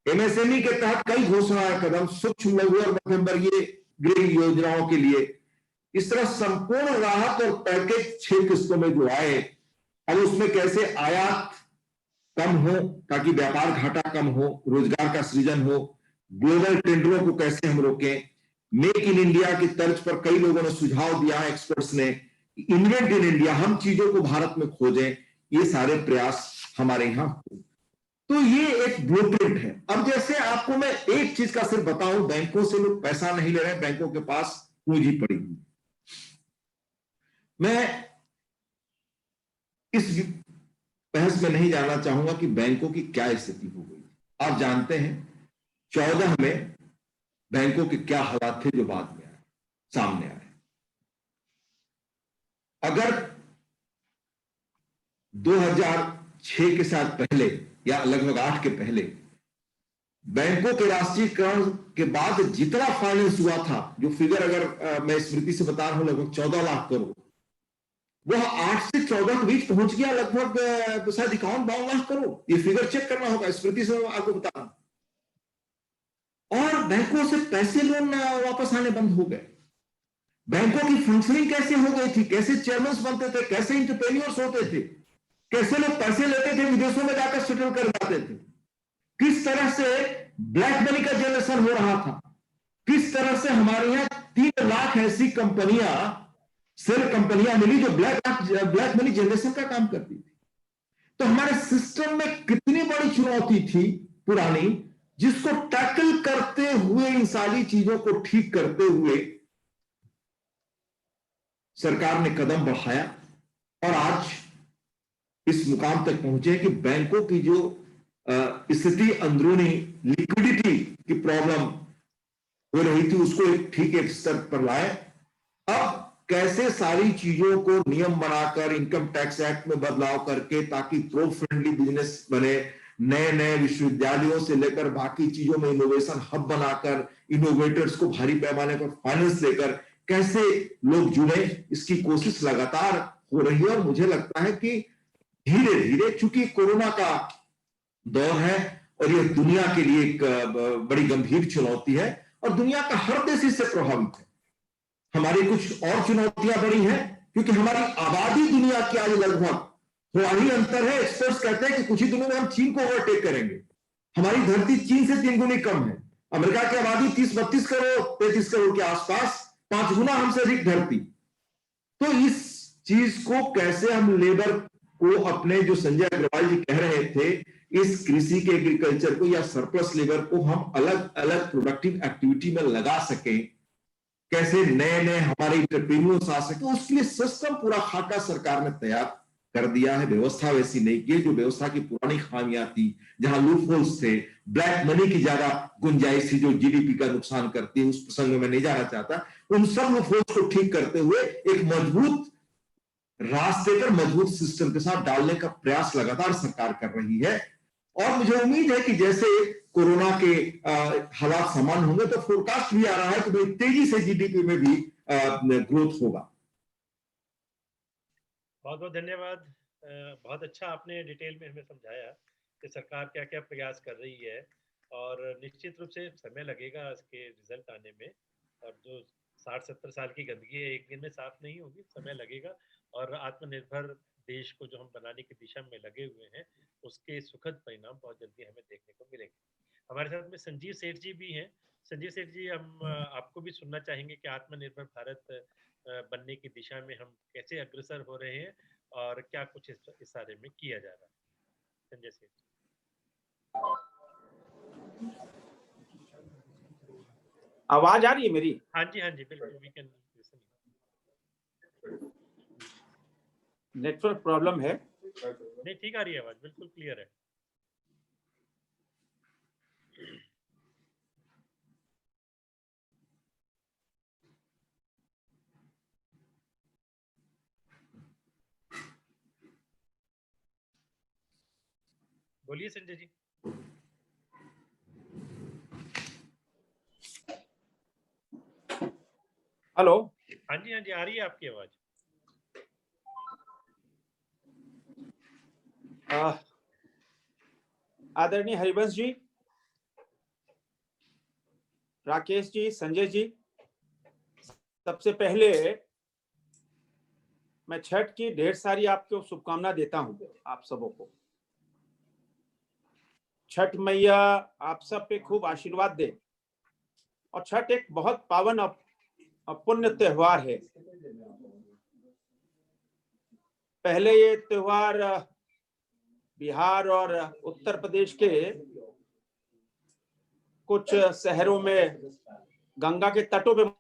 एमएसएमई के तहत कई घोषणाएं कदम, सूक्ष्म लघु और मध्यम वर्गीय गृह योजनाओं के लिए, इस तरह संपूर्ण राहत और पैकेज 6 किस्तों में जो आए। अब उसमें कैसे आयात कम हो ताकि व्यापार घाटा कम हो, रोजगार का सृजन हो, ग्लोबल टेंडरों को कैसे हम रोकें, मेक इन इंडिया की तर्ज पर कई लोगों ने सुझाव दिया है, एक्सपर्ट्स ने, इन्वेंट इन इंडिया, हम चीजों को भारत में खोजें, ये सारे प्रयास हमारे यहां हो। तो ये एक ब्लूप्रिंट है। अब जैसे आपको मैं एक चीज का सिर्फ बताऊं, बैंकों से लोग पैसा नहीं ले रहे, बैंकों के पास पूंजी पड़ी हुई। मैं इस बहस में नहीं जाना चाहूंगा कि बैंकों की क्या स्थिति हो गई। आप जानते हैं 14 में बैंकों के क्या हालात थे जो बाद में आए, सामने आए। अगर 2006 के साथ पहले या लगभग 8 के पहले बैंकों के राष्ट्रीयकरण के बाद जितना फाइनेंस हुआ था, जो फिगर अगर मैं स्मृति से बता रहा हूं लगभग 14 लाख करोड़, वह 8 से 14 के बीच पहुंच गया लगभग शायद 51-52 लाख करोड़। ये फिगर चेक करना होगा, स्मृति से मैं आपको बता रहा हूं। और बैंकों से पैसे लोन वापस आने बंद हो गए। बैंकों की फंक्शनिंग कैसे हो गई थी, कैसे चेयरमैन बनते थे, कैसे एंटरप्रेन्योर्स होते थे, कैसे लोग पैसे लेते थे विदेशों में जाकर सेटल कर जाते थे, किस तरह से ब्लैक मनी का जनरेशन हो रहा था, किस तरह से हमारे यहां 3 लाख ऐसी कंपनियां, सेल कंपनियां मिली जो ब्लैक मनी जनरेशन का काम करती थी। तो हमारे सिस्टम में कितनी बड़ी चुनौती थी पुरानी, जिसको टैकल करते हुए, इन सारी चीजों को ठीक करते हुए सरकार ने कदम बढ़ाया और आज इस मुकाम तक पहुंचे कि बैंकों की जो स्थिति, अंदरूनी लिक्विडिटी की प्रॉब्लम हो रही थी, उसको ठीक एक स्तर पर लाए। अब कैसे सारी चीजों को नियम बनाकर, इनकम टैक्स एक्ट में बदलाव करके, ताकि प्रो फ्रेंडली बिजनेस बने, नए नए विश्वविद्यालयों से लेकर बाकी चीजों में इनोवेशन हब बनाकर, इनोवेटर्स को भारी पैमाने पर फाइनेंस देकर कैसे लोग जुड़े, इसकी कोशिश लगातार हो रही है। और मुझे लगता है कि धीरे धीरे, चूंकि कोरोना का दौर है और यह दुनिया के लिए एक बड़ी गंभीर चुनौती है और दुनिया का हर देश इससे प्रभावित है। हमारी कुछ और चुनौतियां बड़ी हैं क्योंकि हमारी आबादी दुनिया की आज लगभग थोड़ा ही अंतर है। एक्सपर्ट्स कहते हैं कि कुछ ही दिनों में हम चीन को ओवरटेक करेंगे। हमारी धरती चीन से 3 गुनी कम है। अमेरिका की आबादी 30-32 करोड़ 33 करोड़ के आसपास, 5 गुना हमसे अधिक धरती। तो इस चीज को कैसे हम लेबर को अपने, जो संजय अग्रवाल जी कह रहे थे, इस कृषि के एग्रीकल्चर को या सरप्लस लेबर को हम अलग अलग प्रोडक्टिव एक्टिविटी में लगा सकें, कैसे नए नए हमारे एंटरप्रेन्योर्स आ सके, उसके लिए सिस्टम पूरा खाका सरकार ने तैयार कर दिया है। व्यवस्था वैसी नहीं की, जो व्यवस्था की पुरानी खामियां थी, जहां लूप होल्स थे, ब्लैक मनी की ज्यादा गुंजाइश थी जो जीडीपी का नुकसान करती है, उस प्रसंग में मैं नहीं जाना चाहता। उन सब लूप होल्स को ठीक करते हुए एक मजबूत रास्ते पर, मजबूत सिस्टम के साथ डालने का प्रयास लगातार सरकार कर रही है। और मुझे उम्मीद है कि जैसे कोरोना के हालात सामान्य होंगे तो फोरकास्ट भी आ रहा है कि भाई तेजी से जीडीपी में भी ग्रोथ होगा। बहुत बहुत धन्यवाद। बहुत अच्छा आपने डिटेल में हमें समझाया कि सरकार क्या क्या प्रयास कर रही है, और निश्चित रूप से समय लगेगा इसके रिजल्ट आने में, और जो 60-70 साल की गंदगी है एक दिन में साफ नहीं होगी, समय लगेगा। और आत्मनिर्भर देश को जो हम बनाने की दिशा में लगे हुए हैं, उसके सुखद परिणाम बहुत जल्दी हमें देखने को मिलेंगे। हमारे साथ में संजीव सेठ जी भी हैं। संजीव सेठ जी, हम आपको भी सुनना चाहेंगे कि आत्मनिर्भर भारत बनने की दिशा में हम कैसे अग्रसर हो रहे हैं और क्या कुछ इस बारे में किया जा रहा है। संजय सेठ। आवाज आ रही है मेरी? हाँ जी, हाँ जी, बिल्कुल, we can listen. Network problem है? नहीं, ठीक आ रही है आवाज, बिल्कुल क्लियर है। बोलिए संजय जी। हेलो। हाँ जी, हाँ जी, आ रही है आपकी आवाज। आदरणीय हरिवंश जी, राकेश जी, संजय जी, सबसे पहले मैं छठ की ढेर सारी आपको शुभकामना देता हूं। आप सबों को छठ मैया आप सब पे खूब आशीर्वाद दे। और छठ एक बहुत पावन पुण्य त्योहार है। पहले ये त्योहार बिहार और उत्तर प्रदेश के कुछ शहरों में गंगा के तटों पे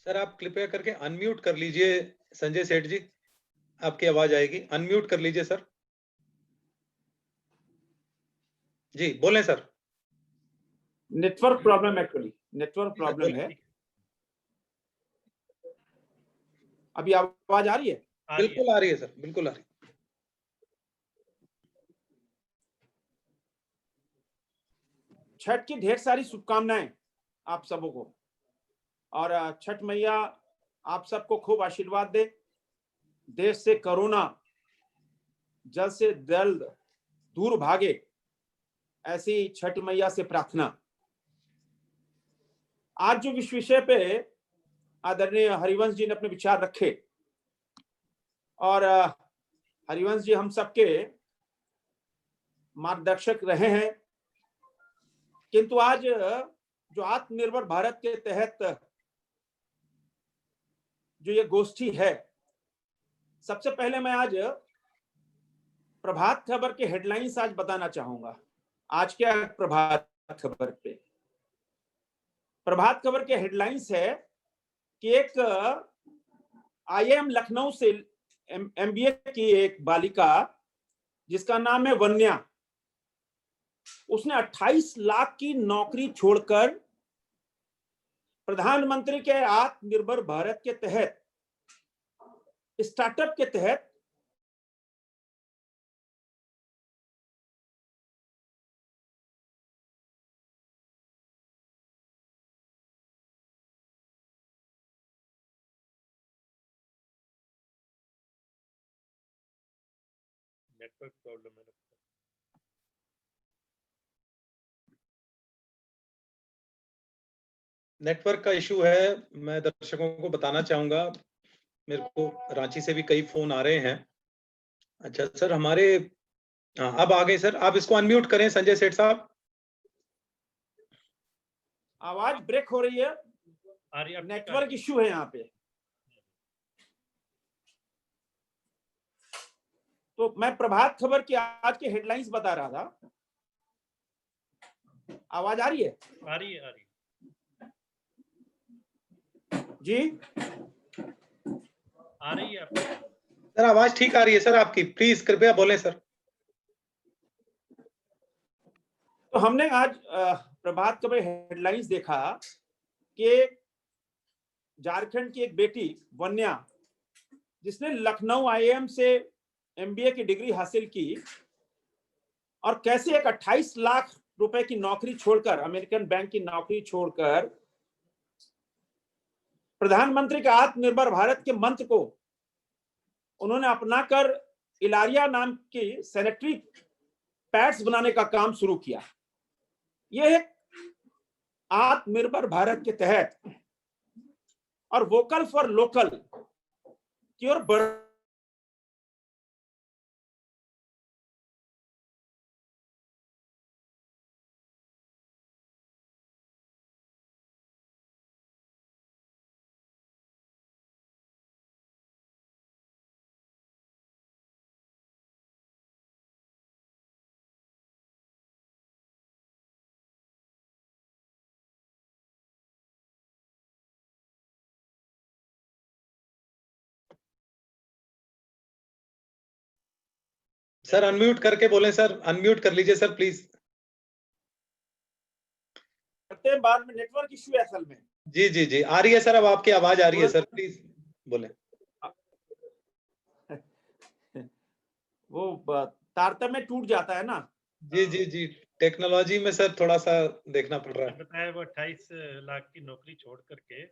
सर आप कृपया करके अनम्यूट कर लीजिए संजय सेठ जी, आपकी आवाज आएगी। अनम्यूट कर लीजिए सर। जी बोलें sir. Network problem, actually network problem है। अभी आवाज आ रही है? बिल्कुल आ रही है सर, बिल्कुल आ रही है। छठ की ढेर सारी शुभकामनाएं आप सबों को, और छठ मैया आप सबको खूब आशीर्वाद दे। देश से कोरोना जल्द से जल्द दूर भागे, ऐसी छठ मैया से प्रार्थना। आज जो विश्व विषय पे आदरणीय हरिवंश जी ने अपने विचार रखे, और हरिवंश जी हम सबके मार्गदर्शक रहे हैं, किंतु आज जो आत्मनिर्भर भारत के तहत जो ये गोष्ठी है, सबसे पहले मैं आज प्रभात खबर के हेडलाइंस आज बताना चाहूंगा। आज क्या प्रभात खबर पे? प्रभात खबर के हेडलाइंस है कि एक आईआईएम लखनऊ से एमबीए की एक बालिका जिसका नाम है वन्या, उसने 28 लाख की नौकरी छोड़कर प्रधानमंत्री के आत्मनिर्भर भारत के तहत, स्टार्टअप के तहत नेटवर्क प्रॉब्लम है। नेटवर्क का इशू है। मैं दर्शकों को बताना चाहूंगा, मेरे को रांची से भी कई फोन आ रहे हैं। अच्छा सर, हमारे अब आ गए सर। आप इसको अनम्यूट करें संजय सेठ साहब। आवाज ब्रेक हो रही है, नेटवर्क इशू है यहाँ पे। तो मैं प्रभात खबर की आज के हेडलाइंस बता रहा था। आवाज आ रही है? आ रही है जी, आ रही है आपकी सर। आवाज ठीक आ रही है सर आपकी, प्लीज कृपया बोलें सर। तो हमने आज प्रभात खबर हेडलाइंस देखा कि झारखंड की एक बेटी वन्या, जिसने लखनऊ आईआईएम से एमबीए की डिग्री हासिल की और कैसे एक 28 लाख रुपए की नौकरी छोड़कर, अमेरिकन बैंक की नौकरी छोड़कर, प्रधानमंत्री के आत्मनिर्भर भारत के मंत्र को उन्होंने अपनाकर इलारिया नाम की सैनिटरी पैड्स बनाने का काम शुरू किया। यह एक आत्मनिर्भर भारत के तहत और वोकल फॉर लोकल की ओर बढ़ सर अनम्यूट करके बोले सर, अनम्यूट कर लीजिए सर प्लीज। करते हैं बाद में, नेटवर्क इश्यू है असल में। जी जी जी, आ रही है सर, अब आपकी आवाज आ रही है सर, प्लीज बोले। वो तारतम्य टूट जाता है ना। जी जी जी, टेक्नोलॉजी में सर थोड़ा सा देखना पड़ रहा है। बताया वो 28 लाख की नौकरी छोड़ करके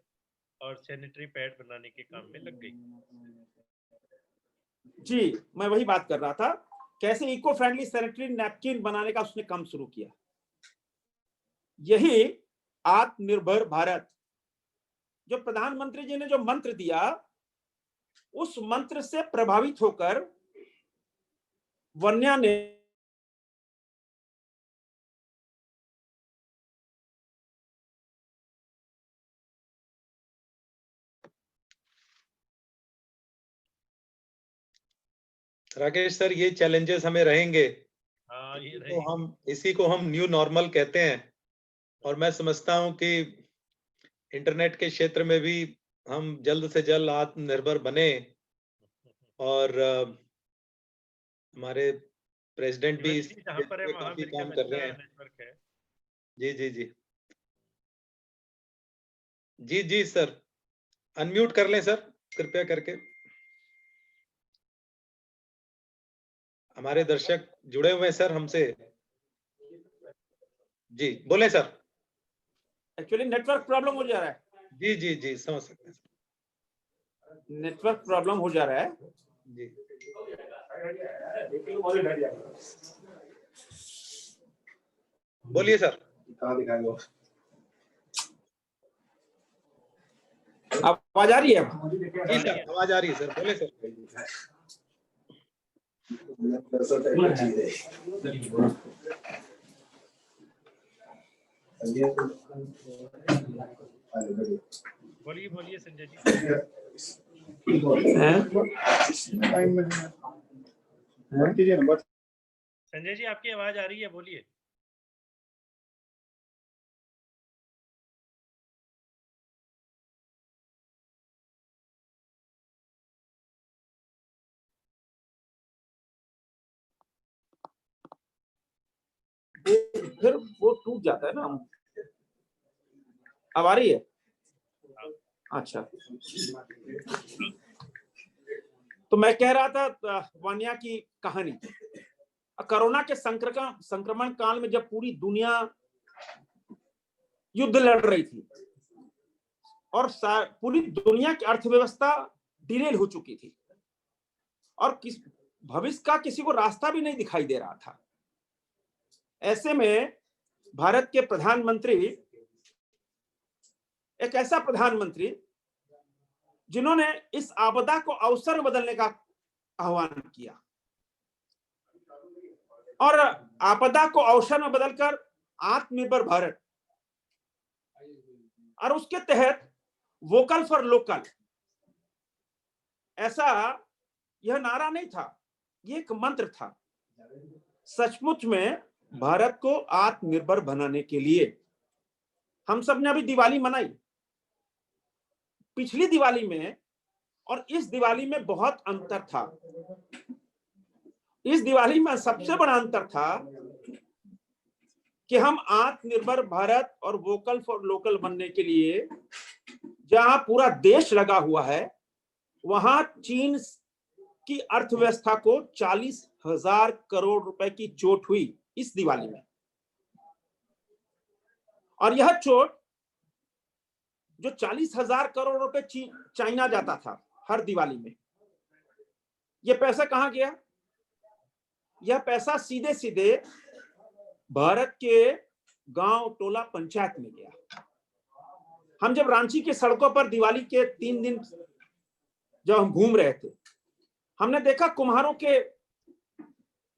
और सैनिटरी पैड बनाने के काम में लग गई। जी, मैं वही बात कर रहा था, कैसे इको फ्रेंडली सैनिटरी नैपकिन बनाने का उसने काम शुरू किया। यही आत्मनिर्भर भारत, जो प्रधानमंत्री जी ने जो मंत्र दिया, उस मंत्र से प्रभावित होकर वन्या ने राकेश सर, ये चैलेंजेस हमें रहेंगे। ये इसी को हम न्यू नॉर्मल कहते हैं। और मैं समझता हूं कि इंटरनेट के क्षेत्र में भी हम जल्द से जल्द आत्मनिर्भर बने और हमारे प्रेसिडेंट भी इस पे काफी काम कर रहे हैं। जी जी जी जी जी सर, अनम्यूट कर लें सर कृपया करके। हमारे दर्शक जुड़े हुए हैं सर हमसे। जी बोले सर। एक्चुअली नेटवर्क प्रॉब्लम हो जा रहा है। जी जी जी, समझ सकते हैं, नेटवर्क प्रॉब्लम हो जा रहा है जी। बोलिए सर। आवाज आ रही है? जी सर, आवाज आ रही है सर, बोले सर। बोलिए बोलिए संजय जी। संजय जी आपकी आवाज आ रही है, बोलिए। फिर वो टूट जाता है ना। अब आ रही है? अच्छा, तो मैं कह रहा था वानिया की कहानी। कोरोना के संक्रमण काल में जब पूरी दुनिया युद्ध लड़ रही थी और पूरी दुनिया की अर्थव्यवस्था डिरेल हो चुकी थी और भविष्य का किसी को रास्ता भी नहीं दिखाई दे रहा था, ऐसे में भारत के प्रधानमंत्री, एक ऐसा प्रधानमंत्री जिन्होंने इस आपदा को अवसर में बदलने का आह्वान किया और आपदा को अवसर में बदलकर आत्मनिर्भर भारत, और उसके तहत वोकल फॉर लोकल, ऐसा यह नारा नहीं था, यह एक मंत्र था। सचमुच में भारत को आत्मनिर्भर बनाने के लिए हम सब ने अभी दिवाली मनाई। पिछली दिवाली में और इस दिवाली में बहुत अंतर था। इस दिवाली में सबसे बड़ा अंतर था कि हम आत्मनिर्भर भारत और वोकल फॉर लोकल बनने के लिए जहां पूरा देश लगा हुआ है, वहां चीन की अर्थव्यवस्था को 40,000 करोड़ रुपए की चोट हुई इस दिवाली में। और यह चोट जो 40,000 करोड़ रुपए चाइना जाता था हर दिवाली में, यह पैसा कहां गया? यह पैसा सीधे सीधे भारत के गांव, टोला, पंचायत में गया। हम जब रांची के सड़कों पर दिवाली के 3 दिन जब हम घूम रहे थे, हमने देखा कुम्हारों के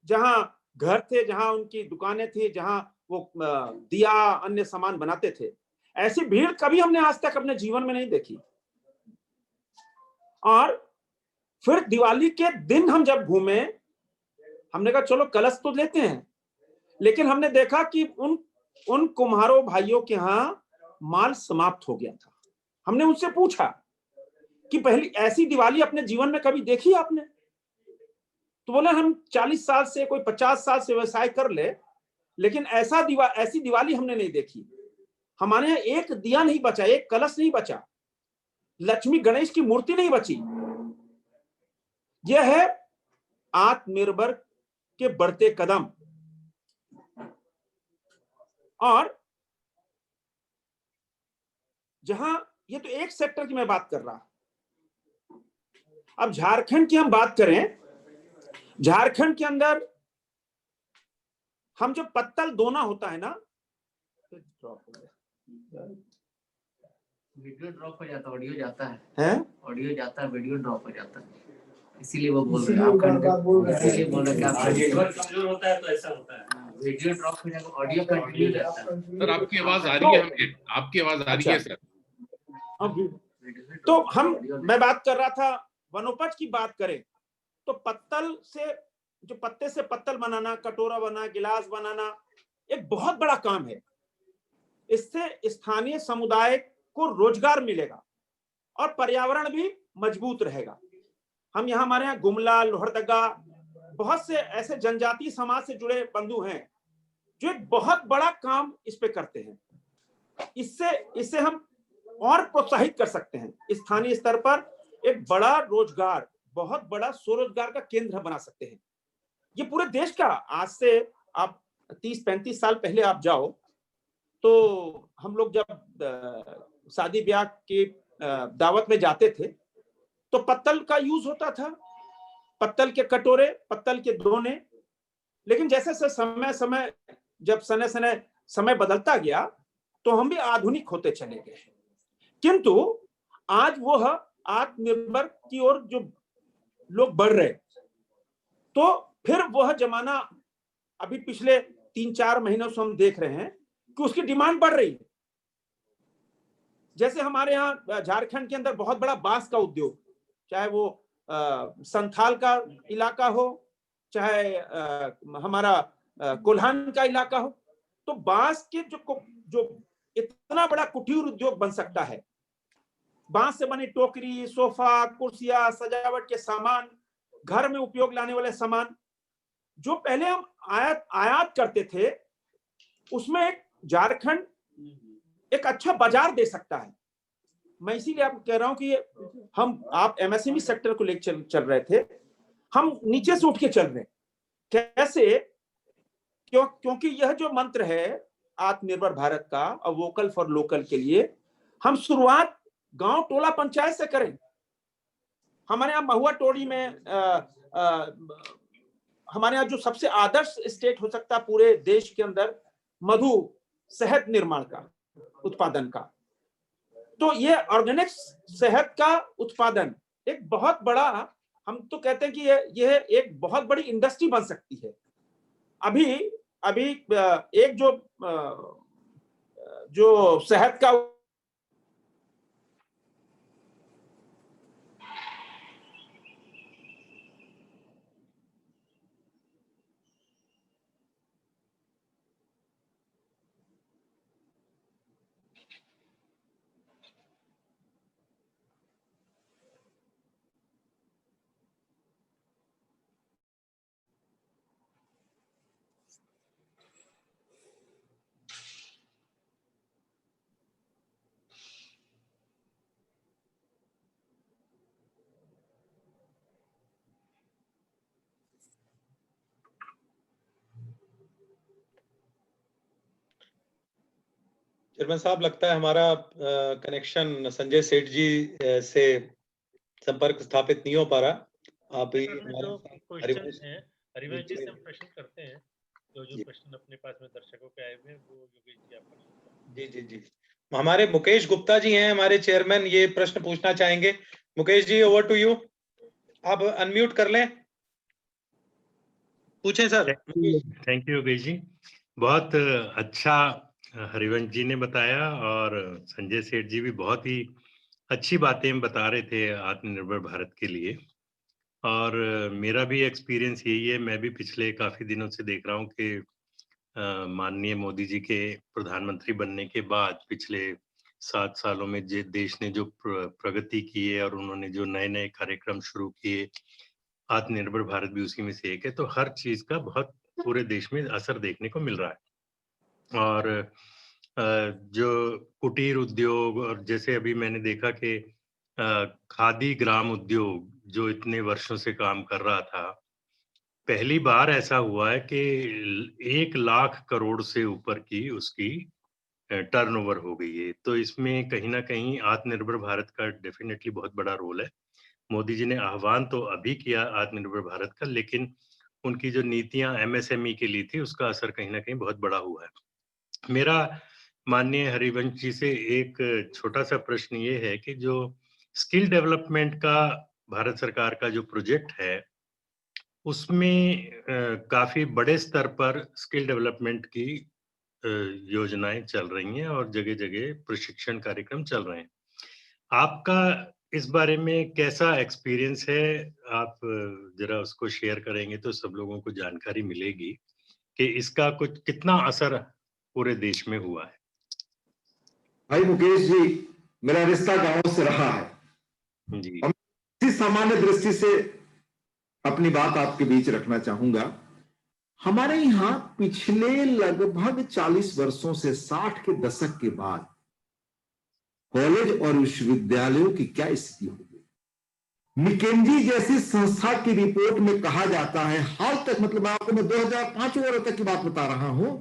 जहां घर थे, जहां उनकी दुकानें थी, जहां वो दिया अन्य सामान बनाते थे, ऐसी भीड़ कभी हमने आज तक अपने जीवन में नहीं देखी। और फिर दिवाली के दिन हम जब घूमे, हमने कहा चलो कलश तो लेते हैं, लेकिन हमने देखा कि उन कुम्हारों भाइयों के यहां माल समाप्त हो गया था। हमने उनसे पूछा कि पहली ऐसी दिवाली अपने जीवन में कभी देखी आपने? तो बोले हम 40 साल से, कोई 50 साल से व्यवसाय कर ले, लेकिन ऐसी दिवाली हमने नहीं देखी। हमारे यहाँ एक दिया नहीं बचा, एक कलश नहीं बचा, लक्ष्मी गणेश की मूर्ति नहीं बची। यह है आत्मनिर्भर के बढ़ते कदम। और जहां ये तो एक सेक्टर की मैं बात कर रहा, अब झारखंड की हम बात करें। झारखंड के अंदर हम जो पत्तल दोना होता है ना, वीडियो ड्रॉप हो जाता है, ऑडियो जाता है, ऑडियो जाता है, वीडियो ड्रॉप हो जाता है, इसीलिए वो बोल रहे हैं आप, इसीलिए बोल रहे हैं आप नेटवर्क कमजोर होता है तो ऐसा होता है, वीडियो ड्रॉप हो जाता है, ऑडियो कंटिन्यू रहता है। सर आपकी आवाज आ रही है, हमें आपकी आवाज आ रही है सर। तो मैं बात कर रहा था, वनोपज की बात करें तो पत्तल से, जो पत्ते से पत्तल बनाना, कटोरा बनाना, गिलास बनाना, एक बहुत बड़ा काम है। इससे स्थानीय समुदाय को रोजगार मिलेगा और पर्यावरण भी मजबूत रहेगा। हम यहाँ, हमारे यहाँ गुमला, लोहरदगा, बहुत से ऐसे जनजातीय समाज से जुड़े बंधु हैं जो एक बहुत बड़ा काम इस पे करते हैं। इससे हम और प्रोत्साहित कर सकते हैं। स्थानीय स्तर पर एक बड़ा रोजगार, बहुत बड़ा स्वरोजगार का केंद्र बना सकते हैं। ये पूरे देश का, आज से आप 30-35 साल पहले आप जाओ तो हम लोग जब शादी ब्याह की दावत में जाते थे तो पत्तल का यूज होता था, पत्तल के कटोरे, पत्तल के दोने। लेकिन जैसे समय जब समय बदलता गया तो हम भी आधुनिक होते चले गए। किंतु आज वो आत्मनिर्भर की ओर जो लोग बढ़ रहे, तो फिर वह जमाना अभी पिछले 3-4 महीनों से हम देख रहे हैं कि उसकी डिमांड बढ़ रही है। जैसे हमारे यहाँ झारखंड के अंदर बहुत बड़ा बांस का उद्योग, चाहे वो संथाल का इलाका हो, चाहे हमारा कोल्हान का इलाका हो, तो बांस के जो इतना बड़ा कुटीर उद्योग बन सकता है। बांस से बनी टोकरी, सोफा, कुर्सियां, सजावट के सामान, घर में उपयोग लाने वाले सामान, जो पहले हम आयात करते थे, उसमें एक झारखंड एक अच्छा बाजार दे सकता है। मैं इसीलिए आपको कह रहा हूं कि आप एमएसएमई सेक्टर को लेकर चल रहे थे, हम नीचे से उठ के चल रहे हैं। कैसे? क्योंकि यह जो मंत्र है आत्मनिर्भर भारत का और वोकल फॉर लोकल के लिए, हम शुरुआत गांव, टोला, पंचायत से करें। हमारे यहाँ महुआ टोली में हमारे यहाँ जो सबसे आदर्श स्टेट हो सकता है पूरे देश के अंदर, मधु शहद निर्माण का, उत्पादन का, तो ये ऑर्गेनिक शहद का उत्पादन एक बहुत बड़ा, हम तो कहते हैं कि यह एक बहुत बड़ी इंडस्ट्री बन सकती है। अभी एक जो शहद का चेयरमैन साहब, लगता है हमारा कनेक्शन संजय सेठ जी से संपर्क स्थापित नहीं हो पा रहा। आप ही जो क्वेश्चन है हरिवंश जी से हम प्रश्न करते हैं, जो प्रश्न अपने पास में दर्शकों के आए हुए हैं वो योगेश जी आप प्रश्न। जी जी जी, हमारे मुकेश गुप्ता जी हैं हमारे चेयरमैन, ये प्रश्न पूछना चाहेंगे। Mukesh ji, over to you, आप अनम्यूट कर लें, पूछें sir. Thank you Yogesh ji, बहुत अच्छा हरिवंश जी ने बताया और संजय सेठ जी भी बहुत ही अच्छी बातें बता रहे थे आत्मनिर्भर भारत के लिए। और मेरा भी एक्सपीरियंस यही है, मैं भी पिछले काफी दिनों से देख रहा हूँ कि माननीय मोदी जी के प्रधानमंत्री बनने के बाद पिछले 7 सालों में देश ने जो प्रगति की है और उन्होंने जो नए नए कार्यक्रम शुरू किए, आत्मनिर्भर भारत भी उसी में से एक है, तो हर चीज का बहुत पूरे देश में असर देखने को मिल रहा है। और जो कुटीर उद्योग, और जैसे अभी मैंने देखा कि खादी ग्राम उद्योग जो इतने वर्षों से काम कर रहा था, पहली बार ऐसा हुआ है कि 1 लाख करोड़ से ऊपर की उसकी टर्नओवर हो गई है। तो इसमें कहीं ना कहीं आत्मनिर्भर भारत का डेफिनेटली बहुत बड़ा रोल है। मोदी जी ने आह्वान तो अभी किया आत्मनिर्भर भारत का, लेकिन उनकी जो नीतियां एमएसएमई के लिए थी उसका असर कहीं ना कहीं बहुत बड़ा हुआ है। मेरा माननीय हरिवंश जी से एक छोटा सा प्रश्न ये है कि जो स्किल डेवलपमेंट का भारत सरकार का जो प्रोजेक्ट है, उसमें काफी बड़े स्तर पर स्किल डेवलपमेंट की योजनाएं चल रही हैं और जगह जगह प्रशिक्षण कार्यक्रम चल रहे हैं। आपका इस बारे में कैसा एक्सपीरियंस है? आप जरा उसको शेयर करेंगे तो सब लोगों को जानकारी मिलेगी कि इसका कुछ कितना असर पूरे देश में हुआ है। भाई मुकेश जी, मेरा रिश्ता गांव से रहा है जी। इसी सामान्य दृष्टि से अपनी बात आपके बीच रखना चाहूंगा। हमारे यहां पिछले लगभग 40 वर्षों से 60 के दशक के बाद कॉलेज और विश्वविद्यालयों की क्या स्थिति हो गई। मिकेंजी जैसी संस्था की रिपोर्ट में कहा जाता है, हाल तक, मतलब आपको मैं 2005 वर्ष तक की बात बता रहा हूं,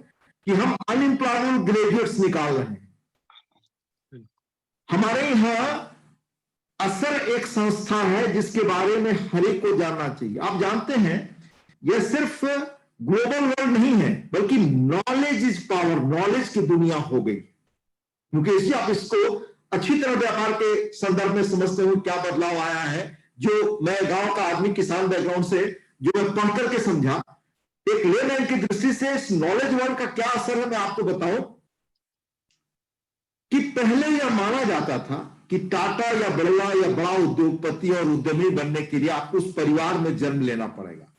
कि हम अनएम्प्लॉयमेंट ग्रेजुएट्स निकाल रहे हैं। हमारे यहां असर एक संस्था है जिसके बारे में हर एक को जानना चाहिए। आप जानते हैं, यह सिर्फ ग्लोबल वर्ल्ड नहीं है, बल्कि नॉलेज इज पावर, नॉलेज की दुनिया हो गई। क्योंकि इसलिए आप इसको अच्छी तरह व्यापार के संदर्भ में समझते हो क्या बदलाव आया है। जो मैं गांव का आदमी, किसान बैकग्राउंड से, जो मैं पढ़ करके समझा, एक लेमैन की दृष्टि से इस नॉलेज वर्ल्ड का क्या असर है, मैं आपको बताऊं कि पहले यह माना जाता था कि टाटा या बिरला या बड़ा उद्योगपति और उद्यमी बनने के लिए आपको उस परिवार में जन्म लेना पड़ेगा।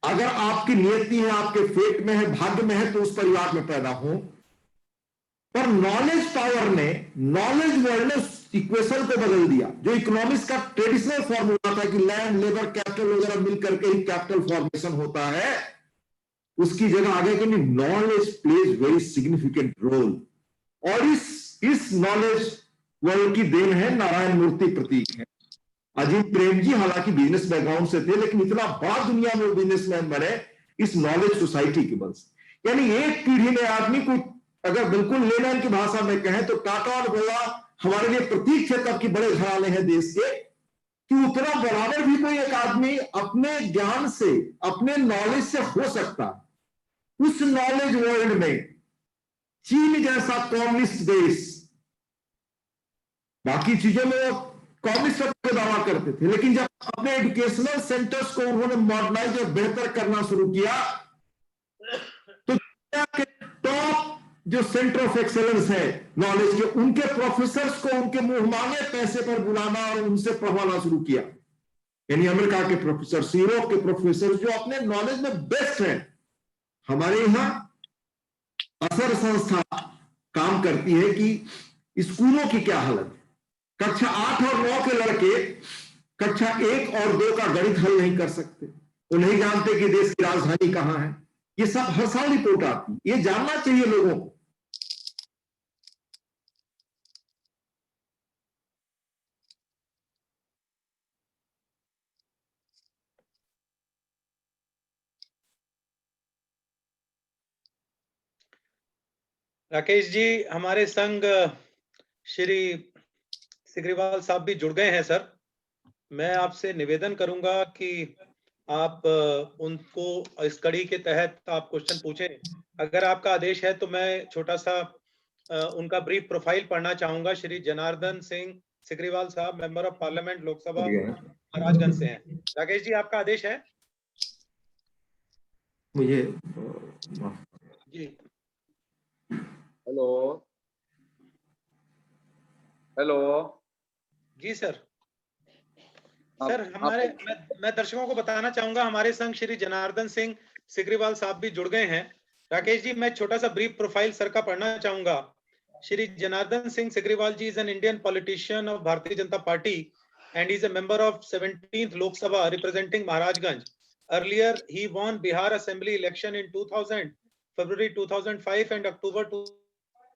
अगर आपकी नियति है, आपके फेट में है, भाग्य में है, तो उस परिवार में पैदा हो। पर नॉलेज पावर ने, नॉलेज वर्ल्ड ने इक्वेशन को बदल दिया। जो इकोनॉमिक्स का ट्रेडिशनल फॉर्मूला था कि लैंड, लेबर, कैपिटल वगैरह मिलकर के ही कैपिटल फॉर्मेशन होता है, उसकी जगह आ गया कि knowledge plays very significant role. और इस नॉलेज वर्ल्ड की देन है नारायण मूर्ति प्रतीक है। अजीत प्रेम जी हालांकि बिजनेस बैकग्राउंड से थे, लेकिन इतना बड़ा दुनिया में बिजनेसमैन बने इस नॉलेज सोसाइटी के बल से। यानी एक पीढ़ी में आदमी को, अगर बिल्कुल लेमैन की भाषा में कहें, तो टाटा और बिरला हमारे लिए प्रतीक थे तब की बड़े घराने हैं देश के, कि उतना बराबर भी कोई एक आदमी अपने ज्ञान से, अपने नॉलेज से हो सकता। उस नॉलेज वर्ल्ड में चीन जैसा कम्युनिस्ट देश, बाकी चीजों में वो कम्युनिस्ट का दावा करते थे, लेकिन जब अपने एजुकेशनल सेंटर्स को उन्होंने मॉडर्नाइज और बेहतर करना शुरू किया, तो दुनिया के टॉप जो सेंटर ऑफ एक्सेलेंस है नॉलेज के, उनके प्रोफेसर्स को उनके मुंह मांगे पैसे पर बुलाना और उनसे पढ़वाना शुरू किया। यानी अमेरिका के प्रोफेसर, यूरोप के प्रोफेसर जो अपने नॉलेज में बेस्ट हैं। हमारे यहां असर संस्था काम करती है कि स्कूलों की क्या हालत है। कक्षा 8 और 9 के लड़के कक्षा 1 और 2 का गणित हल नहीं कर सकते, वो नहीं जानते कि देश की राजधानी कहां है। ये सब हर साल रिपोर्ट आती है, ये जानना चाहिए लोगों को। राकेश जी, हमारे संग श्री सिग्रीवाल साहब भी जुड़ गए हैं सर। मैं आपसे निवेदन करूंगा कि आप उनको इस कड़ी के तहत आप क्वेश्चन पूछें। अगर आपका आदेश है तो मैं छोटा सा उनका ब्रीफ प्रोफाइल पढ़ना चाहूंगा। श्री जनार्दन सिंह सिग्रीवाल साहब, member of parliament, Lok Sabha Maharajganj से हैं। राकेश जी, आपका आदेश है? मुझे जी। हेलो हेलो जी सर। सर हमारे मैं दर्शकों को बताना चाहूंगा, हमारे संग श्री जनार्दन सिंह सिग्रीवाल साहब भी जुड़ गए हैं। राकेश जी, मैं छोटा सा ब्रीफ प्रोफाइल सर का पढ़ना चाहूंगा। श्री जनार्दन सिंह सिग्रीवाल जी is an Indian politician of Bharatiya Janata Party and is a member of 17th Lok Sabha representing Maharajganj. Earlier, he won Bihar Assembly election in 2000, February 2005 and October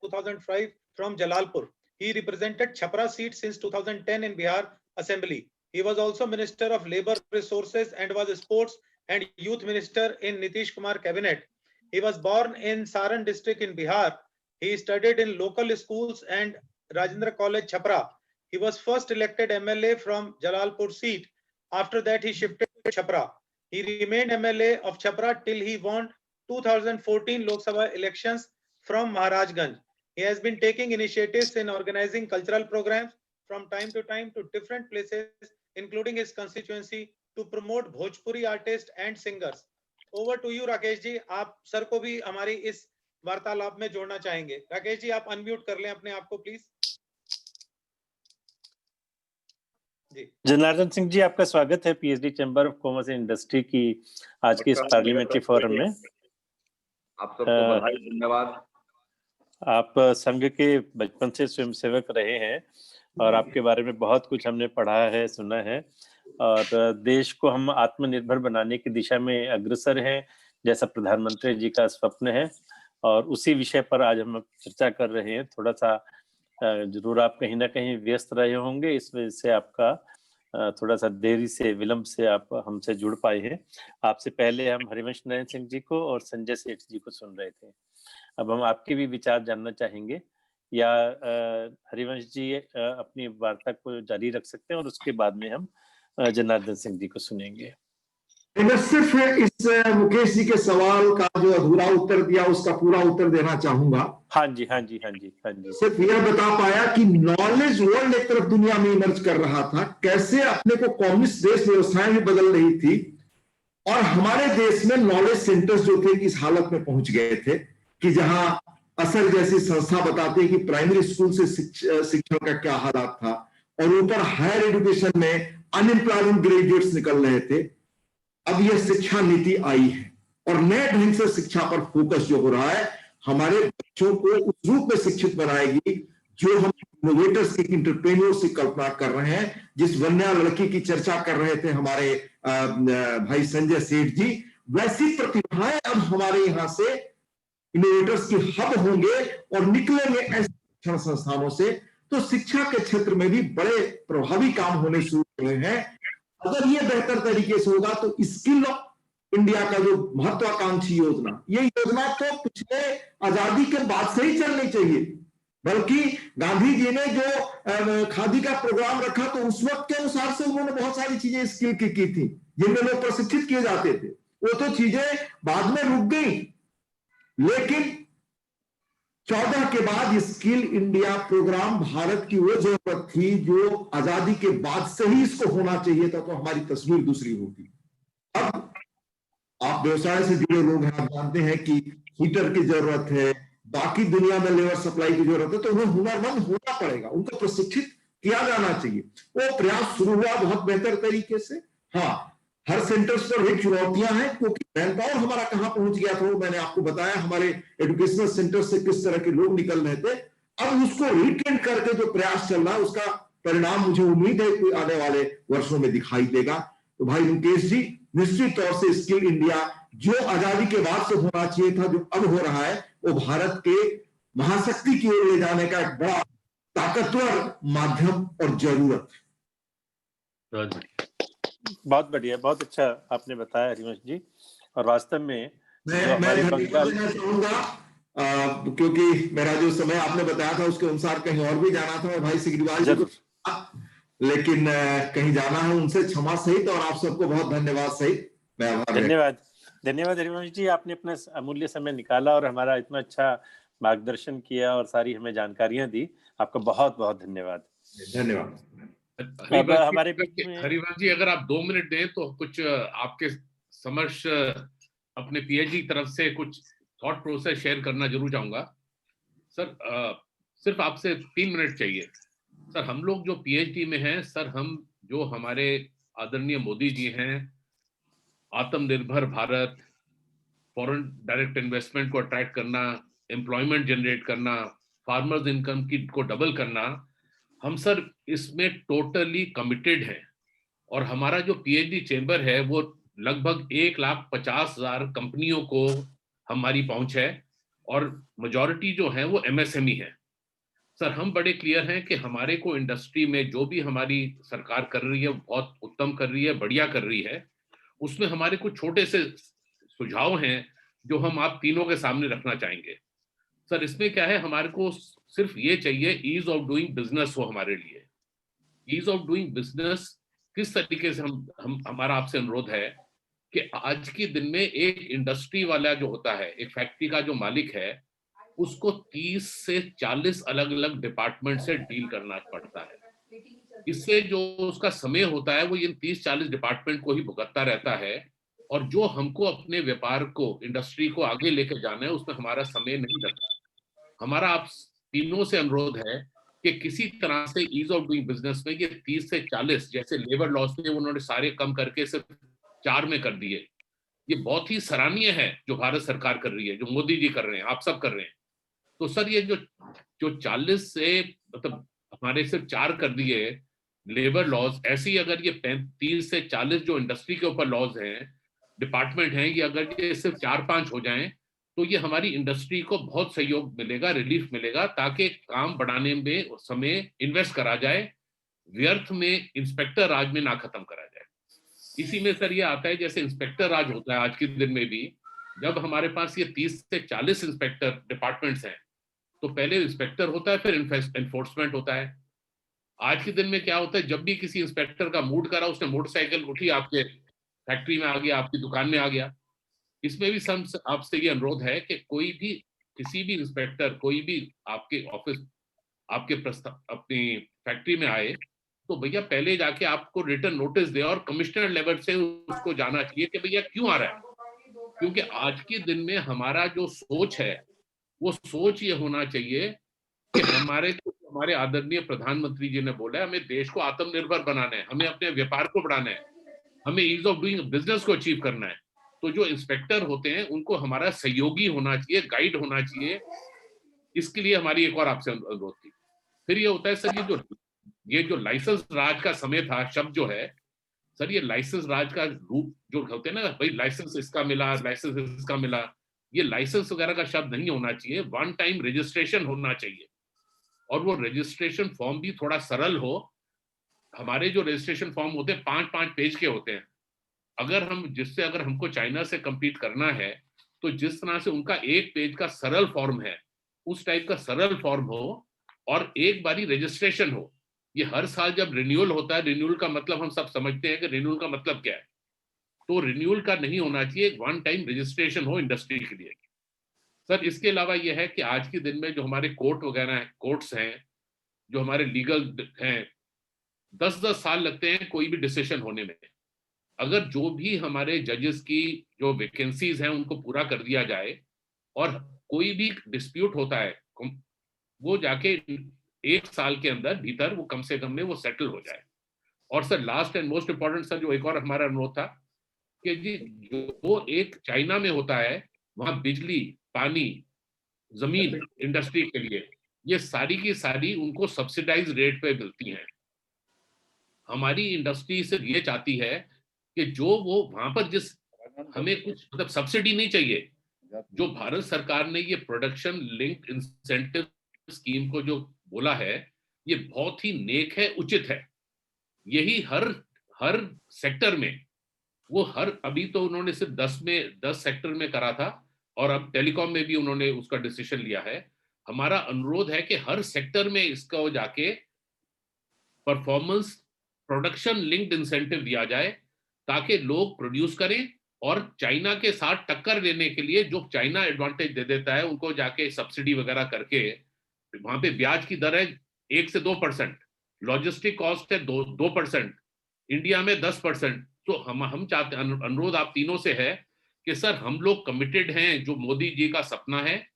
2005 from Jalalpur. He represented Chhapra seat since 2010 in Bihar Assembly. He was also Minister of Labour Resources and was a Sports and Youth Minister in Nitish Kumar cabinet. He was born in Saran district in Bihar. He studied in local schools and Rajendra College, Chhapra. He was first elected MLA from Jalalpur seat. After that, he shifted to Chhapra. He remained MLA of Chhapra till he won 2014 Lok Sabha elections from Maharajganj. He has been taking initiatives in organizing cultural programs from time to time to different places, including his constituency, to promote Bhojpuri artists and singers. Over to you, Rakesh जी। आप sir को भी हमारी इस वार्तालाप में जोड़ना चाहेंगे। राकेश जी, आप अनम्यूट कर लें अपने आप को प्लीज। जी। जनार्दन सिंह जी, आपका स्वागत है PhD chamber of commerce and industry की आज के इस पार्लियामेंट्री फोरम में। आप सबको बधाई, धन्यवाद। आप संघ के बचपन से स्वयंसेवक रहे हैं और आपके बारे में बहुत कुछ हमने पढ़ा है, सुना है, और देश को हम आत्मनिर्भर बनाने की दिशा में अग्रसर हैं जैसा प्रधानमंत्री जी का स्वप्न है, और उसी विषय पर आज हम चर्चा कर रहे हैं। थोड़ा सा जरूर आप कहीं ना कहीं व्यस्त रहे होंगे, इस वजह से आपका थोड़ा सा देरी से, विलंब से आप हमसे जुड़ पाए हैं। आपसे पहले हम हरिवंश नारायण सिंह जी को और संजय सेठ जी को सुन रहे थे। अब हम आपके भी विचार जानना चाहेंगे, या हरिवंश जी अपनी वार्ता को जारी रख सकते हैं और उसके बाद में हम जनार्दन सिंह जी को सुनेंगे। मैं सिर्फ इस मुकेश जी के सवाल का जो अधूरा उत्तर दिया उसका पूरा उत्तर देना चाहूंगा। हाँ जी, हाँ जी, हाँ जी, हाँ जी। सिर्फ यह बता पाया कि नॉलेज वर्ल्ड एक तरफ दुनिया में इमर्ज कर रहा था, कैसे अपने को कम्युनिस्ट देश व्यवस्थाएं भी बदल रही थी, और हमारे देश में नॉलेज सेंटर्स जो थे इस हालत में पहुंच गए थे कि जहां असर जैसी संस्था बताती है कि प्राइमरी स्कूल से शिक्षण का क्या हालात था, और ऊपर हायर एजुकेशन में अनएम्प्लॉयमेंट ग्रेजुएट्स निकल रहे थे। अब यह शिक्षा नीति आई है और नए ढंग से शिक्षा पर फोकस जो हो रहा है, हमारे बच्चों को उस रूप में शिक्षित बनाएगी जो हम इनोवेटर्स की, एंटरप्रेन्योर्स की कल्पना कर रहे हैं। जिस वन्या लड़की की चर्चा कर रहे थे हमारे भाई संजय सेठ जी, वैसी प्रतिभाएं अब हमारे यहाँ से इनोवेटर्स की हब होंगे और निकलेंगे ऐसे शिक्षण संस्थानों से। तो शिक्षा के क्षेत्र में भी बड़े प्रभावी काम होने शुरू हुए हैं। अगर ये बेहतर तरीके से होगा तो स्किल इंडिया का जो महत्वाकांक्षी योजना, ये योजना तो पिछले आजादी के बाद से ही चलनी चाहिए, बल्कि गांधी जी ने जो खादी का प्रोग्राम रखा तो उस वक्त के अनुसार से उन्होंने बहुत सारी चीजें स्किल की थी जिनमें लोग प्रशिक्षित किए जाते थे। वो तो चीजें बाद में रुक गई, लेकिन 14 के बाद स्किल इंडिया प्रोग्राम भारत की वो जरूरत थी जो आजादी के बाद से ही इसको होना चाहिए था, तो हमारी तस्वीर दूसरी होगी। अब आप व्यवसाय से जुड़े लोग हैं, आप जानते हैं कि हीटर की जरूरत है, बाकी दुनिया में लेबर सप्लाई की जरूरत है, तो उन्हें हुनरमंद होना पड़ेगा, उनको प्रशिक्षित किया जाना चाहिए। वो प्रयास शुरू हुआ बहुत बेहतर तरीके से। हाँ, हर सेंटर्स पर भी चुनौतियां हैं, क्योंकि मैन पावर हमारा कहां पहुंच गया था वो मैंने आपको बताया। हमारे एजुकेशनल सेंटर से किस तरह के लोग निकल रहे थे, अब उसको रिटेन करके जो प्रयास चल रहा है उसका परिणाम मुझे उम्मीद है कि आने वाले वर्षों में दिखाई देगा। तो भाई मुकेश जी, निश्चित तौर से स्किल इंडिया जो आजादी के बाद से होना चाहिए था, जो अब हो रहा है, वो भारत के महाशक्ति की ओर ले जाने का एक बड़ा ताकतवर माध्यम और जरूरत। बहुत बढ़िया, बहुत अच्छा आपने बताया हरिवंश जी। और वास्तव में मैं चाहूंगा क्योंकि मेरा जो समय आपने बताया था उसके अनुसार कहीं और भी जाना था और भाई सिग्रीवाल जी को, लेकिन कहीं जाना है, उनसे क्षमा सहित और आप सबको बहुत धन्यवाद सहित मैं आभार। धन्यवाद हरिवंश जी, आपने अपना अमूल्य समय निकाला और हमारा इतना अच्छा मार्गदर्शन किया और सारी हमें जानकारियां दी। आपका बहुत बहुत धन्यवाद। हमारे हरिवंश जी, अगर आप 2 मिनट दें तो कुछ आपके समक्ष अपने पीएचडी तरफ से कुछ थॉट प्रोसेस शेयर करना जरूर चाहूंगा। सर, सिर्फ आपसे 3 मिनट चाहिए। सर, हम लोग जो पीएचडी में हैं, सर, हम जो हमारे आदरणीय मोदी जी हैं, आत्मनिर्भर भारत, फॉरेन डायरेक्ट इन्वेस्टमेंट को अट्रैक्ट करना, एम्प्लॉयमेंट जनरेट करना, फार्मर्स इनकम की को डबल करना, हम सर इसमें टोटली कमिटेड हैं। और हमारा जो पीएचडी चेंबर है वो लगभग 1,50,000 कंपनियों को हमारी पहुंच है और मेजॉरिटी जो है वो एमएसएमई है। सर, हम बड़े क्लियर हैं कि हमारे को इंडस्ट्री में जो भी हमारी सरकार कर रही है बहुत उत्तम कर रही है, बढ़िया कर रही है। उसमें हमारे कुछ छोटे से सुझाव हैं जो हम आप तीनों के सामने रखना चाहेंगे। सर, इसमें क्या है, हमारे को सिर्फ ये चाहिए ईज ऑफ डूइंग बिजनेस हो हमारे लिए। ईज ऑफ डूइंग बिजनेस किस तरीके से हमारा आपसे अनुरोध है कि आज के दिन में एक इंडस्ट्री वाला जो होता है, एक फैक्ट्री का जो मालिक है, उसको 30 से 40 अलग अलग डिपार्टमेंट से डील करना पड़ता है। इससे जो उसका समय होता है वो इन 30-40 डिपार्टमेंट को ही भुगतता रहता है और जो हमको अपने व्यापार को, इंडस्ट्री को आगे लेकर जाना है उसमें हमारा समय नहीं लगता। हमारा आप तीनों से अनुरोध है कि किसी तरह से ईज ऑफ डूइंग बिजनेस में ये 30 से 40 जैसे लेबर लॉस थे उन्होंने सारे कम करके सिर्फ 4 में कर दिए। ये बहुत ही सराहनीय है जो भारत सरकार कर रही है, जो मोदी जी कर रहे हैं, आप सब कर रहे हैं। तो सर, ये जो 40 से मतलब हमारे सिर्फ 4 कर दिए लेबर लॉज, ऐसी अगर ये 35 से 40 जो इंडस्ट्री के ऊपर लॉज हैं, डिपार्टमेंट हैं, ये अगर ये सिर्फ 4-5 हो जाएं तो ये हमारी इंडस्ट्री को बहुत सहयोग मिलेगा, रिलीफ मिलेगा, ताकि काम बढ़ाने में समय इन्वेस्ट करा जाए, व्यर्थ में इंस्पेक्टर राज में ना खत्म करा जाए। इसी में सर ये आता है जैसे इंस्पेक्टर राज होता है आज के दिन में भी, जब हमारे पास ये 30 से 40 इंस्पेक्टर डिपार्टमेंट्स हैं तो पहले इंस्पेक्टर होता है, फिर एनफोर्समेंट होता है। आज के दिन में क्या होता है, जब भी किसी इंस्पेक्टर का मूड करा, उसने मोटरसाइकिल उठी, आपके फैक्ट्री में आ गया, आपकी दुकान में आ गया। इसमें भी आपसे ये अनुरोध है कि कोई भी किसी भी इंस्पेक्टर कोई भी आपके ऑफिस आपके अपनी फैक्ट्री में आए तो भैया पहले जाके आपको रिटर्न नोटिस दे और कमिश्नर लेवल से उसको जाना चाहिए कि भैया क्यों आ रहा है। क्योंकि आज के दिन में हमारा जो सोच है वो सोच ये होना चाहिए कि हमारे आदरणीय प्रधानमंत्री जी ने बोला है हमें देश को आत्मनिर्भर बनाना है, हमें अपने व्यापार को बढ़ाना है, हमें ईज ऑफ डूइंग बिजनेस को अचीव करना है। तो जो इंस्पेक्टर होते हैं उनको हमारा सहयोगी होना चाहिए, गाइड होना चाहिए। इसके लिए हमारी एक और आपसे अनुरोध थी। फिर ये होता है सर, ये जो लाइसेंस राज का समय था, शब्द जो है सर, ये लाइसेंस राज का रूप जो होते हैं ना, भाई लाइसेंस इसका मिला, लाइसेंस इसका मिला, ये लाइसेंस वगैरह का शब्द नहीं होना चाहिए। वन टाइम रजिस्ट्रेशन होना चाहिए और वो रजिस्ट्रेशन फॉर्म भी थोड़ा सरल हो। हमारे जो रजिस्ट्रेशन फॉर्म होते हैं 5-5 पेज के होते हैं। अगर हमको चाइना से compete करना है तो जिस तरह से उनका 1 पेज का सरल फॉर्म है, उस टाइप का सरल फॉर्म हो और एक बारी रजिस्ट्रेशन हो। ये हर साल जब रिन्यूअल होता है, रिन्यूअल का मतलब हम सब समझते हैं कि रिन्यूअल का मतलब क्या है, तो रिन्यूअल का नहीं होना चाहिए, वन टाइम रजिस्ट्रेशन हो इंडस्ट्री के लिए। सर, इसके अलावा यह है कि आज के दिन में जो हमारे कोर्ट वगैरह हैं, कोर्ट्स हैं, जो हमारे लीगल हैं, 10-10 साल लगते हैं कोई भी डिसीजन होने में। अगर जो भी हमारे जजेस की जो वैकेंसीज हैं उनको पूरा कर दिया जाए और कोई भी डिस्प्यूट होता है वो जाके 1 साल के अंदर भीतर वो कम से कम में वो सेटल हो जाए। और sir, last and most important sir, जो एक और हमारा अनुरोध था कि जी जो एक चाइना में होता है वहां बिजली, पानी, जमीन इंडस्ट्री के लिए ये सारी की सारी उनको सब्सिडाइज रेट पे मिलती हैं। हमारी इंडस्ट्री सिर्फ ये चाहती है कि जो वो वहां पर जिस हमें कुछ मतलब सब्सिडी नहीं चाहिए। जो भारत सरकार ने ये प्रोडक्शन लिंक्ड इंसेंटिव स्कीम को जो बोला है, ये बहुत ही नेक है, उचित है। यही हर सेक्टर में वो अभी तो उन्होंने सिर्फ 10 सेक्टर में करा था और अब टेलीकॉम में भी उन्होंने उसका डिसीजन लिया है। हमारा अनुरोध है कि हर सेक्टर में इसको जाके परफॉर्मेंस प्रोडक्शन लिंक्ड इंसेंटिव दिया जाए ताकि लोग प्रोड्यूस करें और चाइना के साथ टक्कर देने के लिए जो चाइना एडवांटेज दे देता है उनको जाके सब्सिडी वगैरह करके, वहां पे ब्याज की दर है 1 से 2%, लॉजिस्टिक कॉस्ट है 2%, इंडिया में 10%। तो हम चाहते, अनुरोध आप तीनों से है कि सर हम लोग कमिटेड हैं, जो मोदी जी का सपना है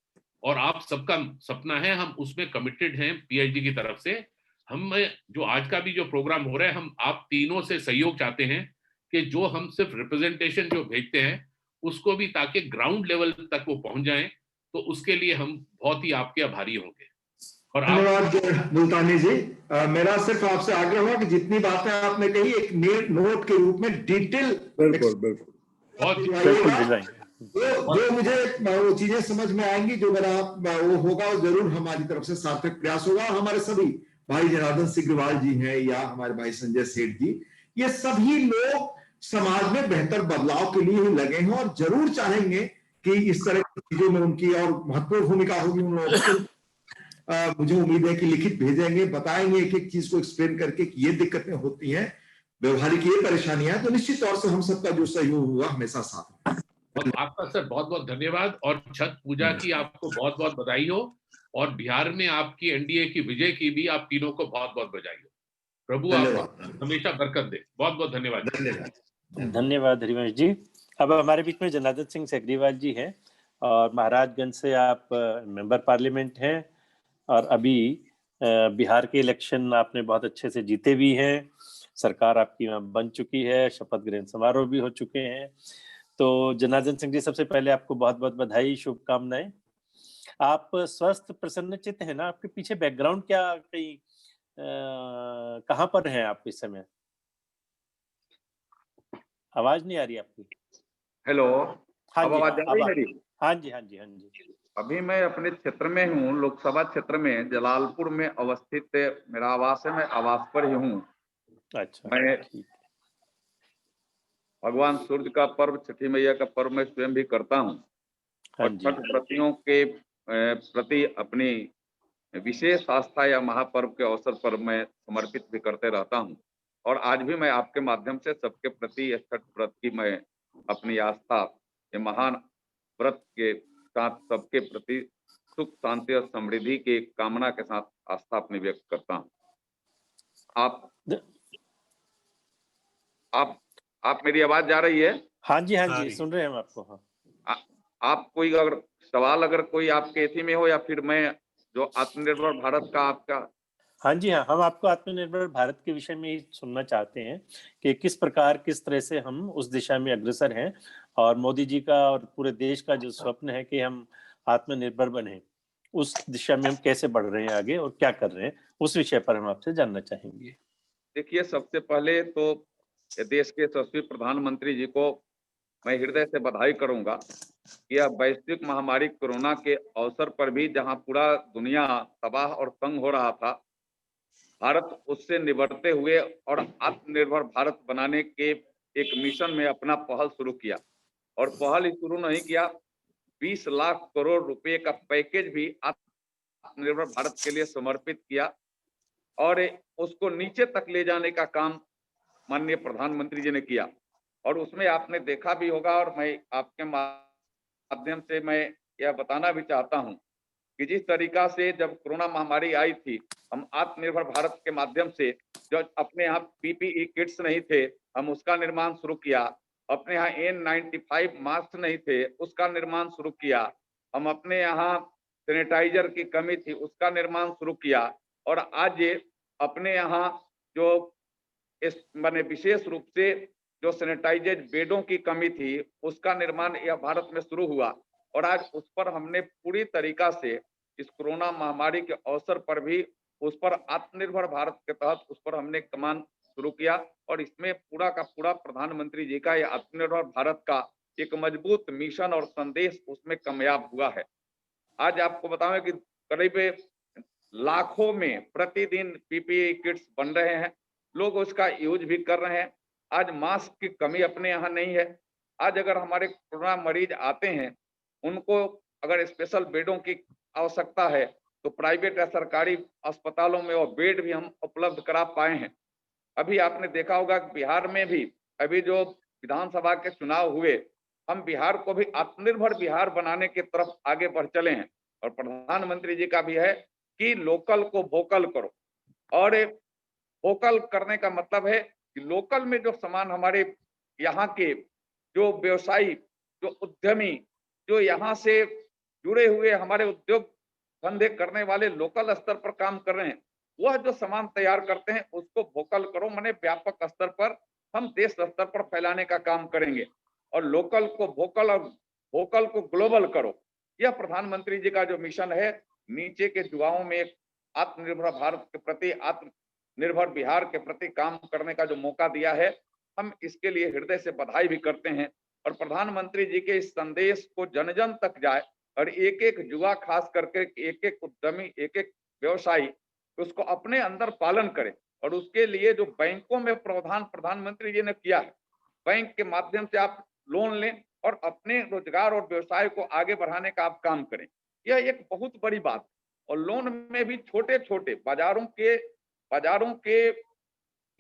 और आप सबका सपना है, हम उसमें कमिटेड हैं पीएचडी की तरफ से। हम जो आज का भी जो प्रोग्राम हो रहा है, हम आप तीनों से सहयोग चाहते हैं कि जो हम सिर्फ रिप्रेजेंटेशन जो भेजते हैं उसको भी, ताकि ग्राउंड लेवल तक वो पहुंच जाएं, तो उसके लिए हम बहुत ही आपके आभारी होंगे। और धन्यवाद मुल्तानी जी। मेरा सिर्फ आपसे आग्रह हुआ कि जितनी बातें आपने कही एक नोट के रूप में डिटेल बिल्कुल जो मुझे वो चीजें समझ में आएंगी, जो मेरा वो होगा, वो जरूर हमारी तरफ से सार्थक प्रयास होगा। हमारे सभी भाई जनार्दन सिग्रीवाल जी हैं या हमारे भाई संजय सेठ जी, ये सभी लोग समाज में बेहतर बदलाव के लिए ही लगे हैं और जरूर चाहेंगे कि इस तरह की चीजों में उनकी और महत्वपूर्ण भूमिका होगी उन लोगों की। मुझे उम्मीद है कि लिखित भेजेंगे, बताएंगे एक एक चीज को एक्सप्लेन करके कि ये दिक्कतें होती हैं, व्यवहारिक ये परेशानियां, तो निश्चित तौर से हम सबका जो सहयोग हुआ हमेशा साथ है। आपका सर बहुत बहुत धन्यवाद और छठ पूजा की आपको बहुत बहुत बधाई हो और बिहार में आपकी एनडीए की विजय की भी आप तीनों को बहुत बहुत बधाई हो। प्रभु आपको हमेशा बरकत दे। बहुत बहुत धन्यवाद। धन्यवाद हरिवंश जी। अब हमारे बीच में जनार्दन सिंह सिग्रीवाल जी हैं और महाराजगंज से आप मेंबर पार्लियामेंट हैं और अभी बिहार के इलेक्शन आपने बहुत अच्छे से जीते भी हैं, सरकार आपकी बन चुकी है, शपथ ग्रहण समारोह भी हो चुके हैं। तो जनार्दन सिंह जी, सबसे पहले आपको बहुत बहुत बधाई, शुभकामनाएं। आप स्वस्थ प्रसन्नचित्त हैं ना? आपके पीछे बैकग्राउंड क्या, कहीं कहाँ पर हैं आप इस समय? आवाज नहीं आ रही आपकी। हेलो, हाँ अब जी, आवाज आ रही मेरी? हाँ जी हाँ जी हाँ जी। अभी मैं अपने क्षेत्र में हूँ, लोकसभा क्षेत्र में जलालपुर में अवस्थित मेरा आवास है, मैं आवास पर ही हूँ। अच्छा, मैं भगवान सूर्य का पर्व, छठी मैया का पर्व मैं स्वयं भी करता हूँ और छठ व्रतियों के प्रति अपनी विशेष आस्था या महापर्व के अवसर पर मैं समर्पित भी करते रहता हूँ। और आज भी मैं आपके माध्यम से सबके प्रति छठ व्रत की मैं अपनी आस्था, ये महान व्रत के साथ सबके प्रति सुख शांति और समृद्धि की कामना के साथ आस्था अपनी व्यक्त करता हूँ। आप मेरी आवाज जा रही है? हाँ जी हाँ जी, सुन रहे हैं हम आपको। हाँ, आप कोई अगर सवाल अगर कोई आपके एथी में हो या फिर मैं जो आत्मनिर्भर भारत का आपका। हाँ जी हाँ, हम आपको आत्मनिर्भर भारत के विषय में ही सुनना चाहते हैं कि किस प्रकार, किस तरह से हम उस दिशा में अग्रसर हैं और मोदी जी का और पूरे देश का जो स्वप्न है कि हम आत्मनिर्भर बने, उस दिशा में हम कैसे बढ़ रहे हैं आगे और क्या कर रहे हैं, उस विषय पर हम आपसे जानना चाहेंगे। देखिए, सबसे पहले तो देश के यशस्वी प्रधानमंत्री जी को मैं हृदय से बधाई करूंगा कि यह वैश्विक महामारी कोरोना के अवसर पर भी जहां पूरा दुनिया तबाह और तंग हो रहा था, भारत उससे निबटते हुए और आत्मनिर्भर भारत बनाने के एक मिशन में अपना पहल शुरू किया। और पहल ही शुरू नहीं किया, 20 लाख करोड़ रुपए का पैकेज भी आत्मनिर्भर भारत के लिए समर्पित किया और उसको नीचे तक ले जाने का काम माननीय प्रधानमंत्री जी ने किया। और उसमें आपने देखा भी होगा और मैं आपके माध्यम से मैं यह बताना भी चाहता हूं कि जिस तरीका से जब कोरोना महामारी आई थी, हम आत्मनिर्भर भारत के माध्यम से जो अपने यहाँ पीपीई किट्स नहीं थे, हम उसका निर्माण शुरू किया। अपने यहाँ N95 मास्क नहीं थे, उसका निर्माण शुरू किया। हम अपने यहाँ सैनिटाइजर की कमी थी, उसका निर्माण शुरू किया। और आज ये अपने यहाँ जो इस माने विशेष रूप से जो सैनिटाइजर बेडों की कमी थी, उसका निर्माण यह भारत में शुरू हुआ। और आज उस पर हमने पूरी तरीका से इस कोरोना महामारी के अवसर पर भी उस पर आत्मनिर्भर भारत के तहत उस पर हमने कमान शुरू किया। और इसमें पूरा का पूरा प्रधानमंत्री जी का यह आत्मनिर्भर भारत का एक मजबूत मिशन और संदेश उसमें कामयाब हुआ है। आज आपको बताऊं कि करीब लाखों में प्रतिदिन पीपीई किट्स बन रहे हैं, लोग उसका यूज भी कर रहे हैं। आज मास्क की कमी अपने यहाँ नहीं है। आज अगर हमारे कोरोना मरीज आते हैं उनको अगर स्पेशल बेडों की आवश्यकता है तो प्राइवेट या सरकारी अस्पतालों में वो बेड भी हम उपलब्ध करा पाए हैं। अभी आपने देखा होगा कि बिहार में भी अभी जो विधानसभा के चुनाव हुए, हम बिहार को भी आत्मनिर्भर बिहार बनाने की तरफ आगे बढ़ चले हैं। और प्रधानमंत्री जी का भी है कि लोकल को वोकल करो, और वोकल करने का मतलब है कि लोकल में जो सामान हमारे यहाँ के जो व्यवसायी, जो उद्यमी, जो यहाँ से जुड़े हुए हमारे उद्योग धंधे करने वाले लोकल स्तर पर काम कर रहे हैं, वह जो सामान तैयार करते हैं उसको वोकल करो, माने व्यापक स्तर पर हम देश स्तर पर फैलाने का काम करेंगे। और लोकल को वोकल और वोकल को ग्लोबल करो, यह प्रधानमंत्री जी का जो मिशन है, नीचे के युवाओं में एक आत्मनिर्भर भारत के प्रति, आत्मनिर्भर बिहार के प्रति काम करने का जो मौका दिया है, हम इसके लिए हृदय से बधाई भी करते हैं। और प्रधानमंत्री जी के इस संदेश को जन जन तक जाए और एक एक युवा, खास करके एक एक उद्यमी, एक एक व्यवसायी उसको अपने अंदर पालन करे। और उसके लिए जो बैंकों में प्रावधान प्रधानमंत्री जी ने किया है, बैंक के माध्यम से आप लोन लें और अपने रोजगार और व्यवसाय को आगे बढ़ाने का आप काम करें, यह एक बहुत बड़ी बात है। और लोन में भी छोटे छोटे बाजारों के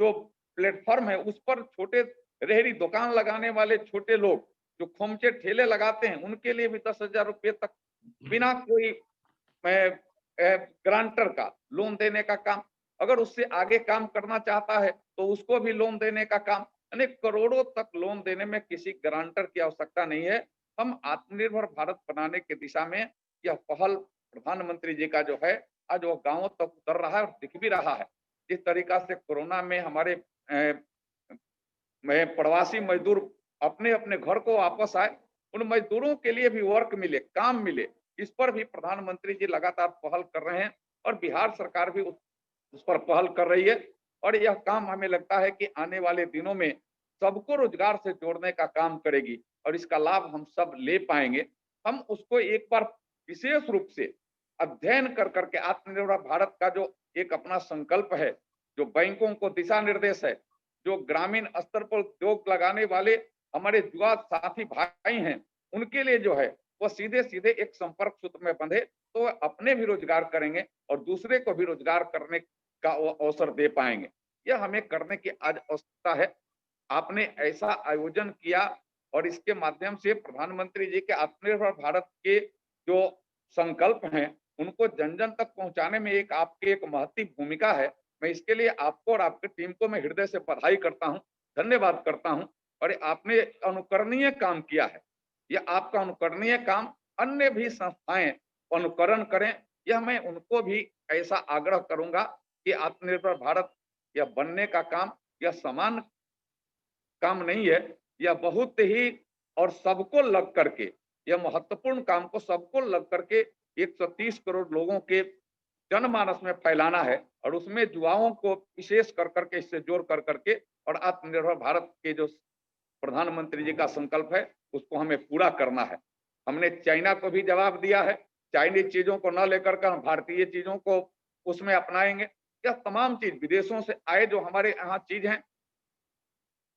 जो प्लेटफॉर्म है उस पर छोटे रेहड़ी दुकान लगाने वाले छोटे लोग जो खोमचे ठेले लगाते हैं, उनके लिए भी 10,000 रुपये तक बिना कोई ग्रांटर का लोन देने का काम, अगर उससे आगे काम करना चाहता है तो उसको भी लोन देने का काम, यानी करोड़ों तक लोन देने में किसी गारंटर की आवश्यकता नहीं है। हम आत्मनिर्भर भारत बनाने की दिशा में यह पहल प्रधानमंत्री जी का जो है, आज वो गांवों तक उतर रहा है और दिख भी रहा है। जिस तरीका से कोरोना में हमारे प्रवासी मजदूर अपने अपने घर को वापस आए, उन मजदूरों के लिए भी वर्क मिले, काम मिले, इस पर भी प्रधानमंत्री जी लगातार पहल कर रहे हैं और बिहार सरकार भी उस पर पहल कर रही है। और यह काम हमें लगता है कि आने वाले दिनों में सबको रोजगार से जोड़ने का काम करेगी और इसका लाभ हम सब ले पाएंगे। हम उसको एक बार विशेष रूप से अध्ययन कर करके आत्मनिर्भर भारत का जो एक अपना संकल्प है, जो बैंकों को दिशा निर्देश है, जो ग्रामीण स्तर पर उद्योग लगाने वाले हमारे युवा साथी भाई हैं, उनके लिए जो है वो सीधे सीधे एक संपर्क सूत्र में बंधे तो वह अपने भी रोजगार करेंगे और दूसरे को भी रोजगार करने का अवसर दे पाएंगे। यह हमें करने की आज आवश्यकता है। आपने ऐसा आयोजन किया और इसके माध्यम से प्रधानमंत्री जी के आत्मनिर्भर भारत के जो संकल्प हैं उनको जन जन तक पहुंचाने में आपकी एक महत्वपूर्ण भूमिका है। मैं इसके लिए आपको और आपकी टीम को मैं हृदय से बधाई करता हूं, धन्यवाद करता हूं। और आपने अनुकरणीय काम किया है, यह आपका अनुकरणीय काम अन्य भी संस्थाएं अनुकरण करें। यह मैं उनको भी ऐसा आग्रह करूंगा कि आत्मनिर्भर भारत यह बनने का काम यह समान काम नहीं है, यह बहुत ही और सबको लग करके यह महत्वपूर्ण काम को सबको लग करके 130 करोड़ लोगों के जनमानस में फैलाना है और उसमें युवाओं को विशेष कर करके इससे जोड़ कर करके और आत्मनिर्भर भारत के जो प्रधानमंत्री जी का संकल्प है उसको हमें पूरा करना है। हमने चाइना को भी जवाब दिया है, चाइनीज चीजों को न लेकर हम भारतीय चीजों को उसमें अपनाएंगे। यह तमाम चीज विदेशों से आए जो हमारे यहाँ चीज हैं,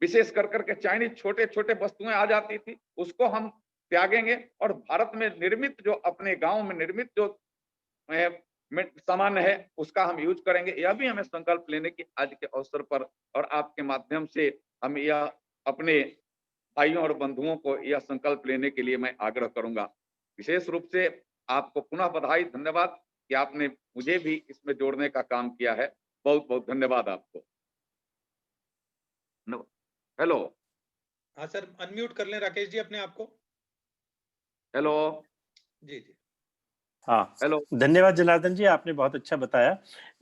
विशेष कर करके चाइनीज छोटे छोटे वस्तुएं आ जाती थी, उसको हम त्यागेंगे और भारत में निर्मित जो अपने गांव में निर्मित जो सामान है उसका हम यूज करेंगे। यह भी हमें संकल्प लेने की आज के अवसर पर और आपके माध्यम से हम यह अपने भाइयों और बंधुओं को यह संकल्प लेने के लिए मैं आग्रह करूंगा। विशेष रूप से आपको पुनः बधाई, धन्यवाद कि आपने मुझे भी इसमें जोड़ने का काम किया है। बहुत बहुत धन्यवाद आपको। हेलो, हाँ सर, अनम्यूट कर लें राकेश जी अपने आप को। हेलो जी जी, हाँ हेलो, धन्यवाद जनार्दन जी, आपने बहुत अच्छा बताया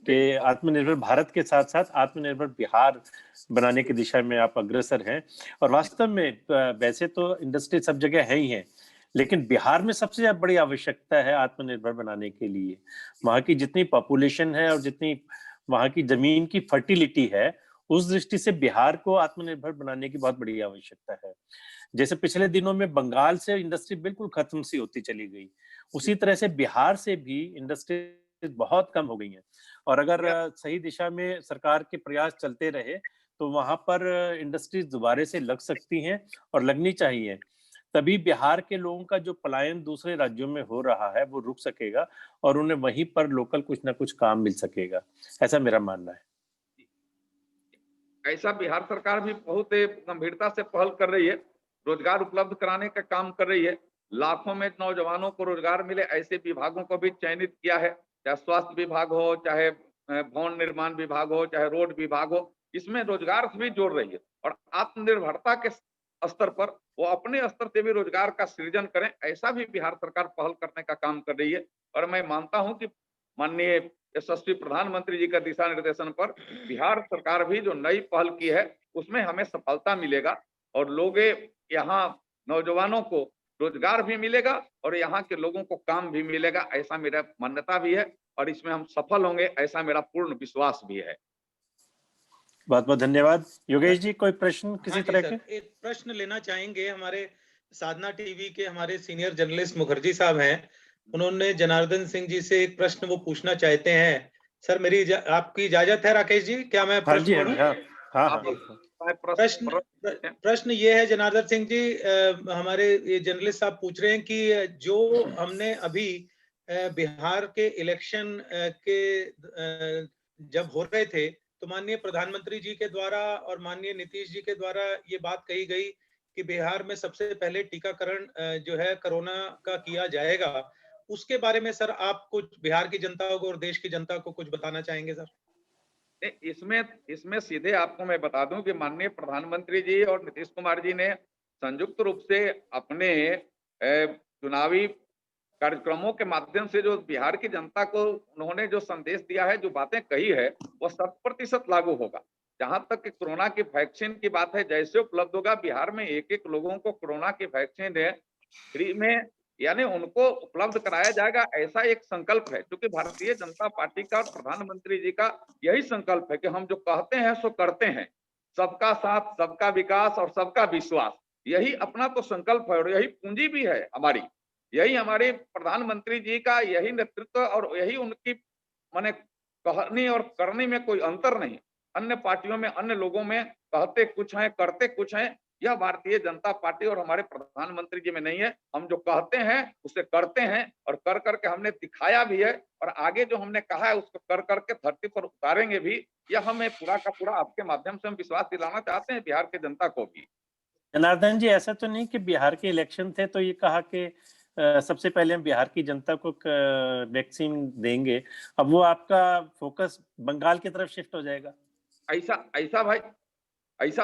कि आत्मनिर्भर भारत के साथ साथ आत्मनिर्भर बिहार बनाने की दिशा में आप अग्रसर हैं। और वास्तव में वैसे तो इंडस्ट्री सब जगह है ही है, लेकिन बिहार में सबसे ज्यादा बड़ी आवश्यकता है आत्मनिर्भर बनाने के लिए। वहाँ की जितनी पॉपुलेशन है और जितनी वहाँ की जमीन की फर्टिलिटी है, उस दृष्टि से बिहार को आत्मनिर्भर बनाने की बहुत बड़ी आवश्यकता है। जैसे पिछले दिनों में बंगाल से इंडस्ट्री बिल्कुल खत्म सी होती चली गई, उसी तरह से बिहार से भी इंडस्ट्री बहुत कम हो गई है। और अगर सही दिशा में सरकार के प्रयास चलते रहे तो वहां पर इंडस्ट्रीज दोबारा से लग सकती हैं और लगनी चाहिए। तभी बिहार के लोगों का जो पलायन दूसरे राज्यों में हो रहा है वो रुक सकेगा और उन्हें वहीं पर लोकल कुछ ना कुछ काम मिल सकेगा, ऐसा मेरा मानना है। ऐसा बिहार सरकार भी बहुत गंभीरता से पहल कर रही है, रोजगार उपलब्ध कराने का काम कर रही है। लाखों में नौजवानों को रोजगार मिले ऐसे विभागों को भी चयनित किया है, चाहे स्वास्थ्य विभाग हो, चाहे भवन निर्माण विभाग हो, चाहे रोड विभाग हो, इसमें रोजगार भी जोड़ रही है। और आत्मनिर्भरता के स्तर पर वो अपने स्तर से भी रोजगार का सृजन करें, ऐसा भी बिहार सरकार पहल करने का काम कर रही है। और मैं मानता हूं कि माननीय यशस्वी प्रधानमंत्री जी का दिशा निर्देशन पर बिहार सरकार भी जो नई पहल की है उसमें हमें सफलता मिलेगा और लोग यहाँ नौजवानों को रोजगार भी मिलेगा और यहाँ के लोगों को काम भी मिलेगा, ऐसा मेरा मान्यता भी है और इसमें हम सफल होंगे, ऐसा मेरा पूर्ण विश्वास भी है। बहुत बहुत धन्यवाद। योगेश जी, कोई प्रश्न किसी तरह के? एक प्रश्न लेना चाहेंगे। हमारे साधना टीवी के हमारे सीनियर जर्नलिस्ट मुखर्जी साहब हैं, उन्होंने जनार्दन सिंह जी से एक प्रश्न वो पूछना चाहते हैं। सर मेरी आपकी इजाजत है राकेश जी, क्या मैं प्रश्न पढ़ूं? प्रश्न ये है जनार्दन सिंह जी, हमारे ये जर्नलिस्ट साहब पूछ रहे हैं कि जो हमने अभी बिहार के इलेक्शन के जब हो रहे थे तो माननीय प्रधानमंत्री जी के द्वारा और माननीय नीतीश जी के द्वारा ये बात कही गई कि बिहार में सबसे पहले टीकाकरण जो है कोरोना का किया जाएगा। उसके बारे में सर आप कुछ बिहार की जनता को और देश की जनता को कुछ बताना चाहेंगे सर? इसमें सीधे आपको मैं बता दूं कि माननीय प्रधानमंत्री जी और नीतीश कुमार जी ने संयुक्त रूप से अपने चुनावी कार्यक्रमों के माध्यम से जो बिहार की जनता को उन्होंने जो संदेश दिया है, जो बातें कही है, वो 100% लागू होगा। जहां तक कि कोरोना की वैक्सीन की बात है, जैसे उपलब्ध होगा बिहार में एक लोगों को कोरोना की वैक्सीन फ्री में यानी उनको उपलब्ध कराया जाएगा, ऐसा एक संकल्प है। क्योंकि भारतीय जनता पार्टी का और प्रधानमंत्री जी का यही संकल्प है कि हम जो कहते हैं सो करते हैं, सबका साथ, सबका विकास और सबका विश्वास, यही अपना तो संकल्प है और यही पूंजी भी है हमारी। यही हमारे प्रधानमंत्री जी का यही नेतृत्व और यही उनकी माने कहनी और करने में कोई अंतर नहीं। अन्य पार्टियों में, अन्य लोगों में कहते कुछ हैं, करते कुछ हैं, यह भारतीय जनता पार्टी और हमारे प्रधानमंत्री जी में नहीं है। हम जो कहते हैं उसे करते हैं और कर करके हमने दिखाया भी है और आगे जो हमने कहा है उसको कर करके धरती पर उतारेंगे भी। यह हमें पूरा का पूरा आपके माध्यम से हम विश्वास दिलाना चाहते हैं बिहार के जनता को भी। जनार्दन जी, ऐसा तो नहीं कि बिहार के इलेक्शन थे तो ये कहा कि सबसे पहले हम बिहार की जनता को वैक्सीन देंगे, अब वो आपका फोकस बंगाल की तरफ शिफ्ट हो जाएगा? ऐसा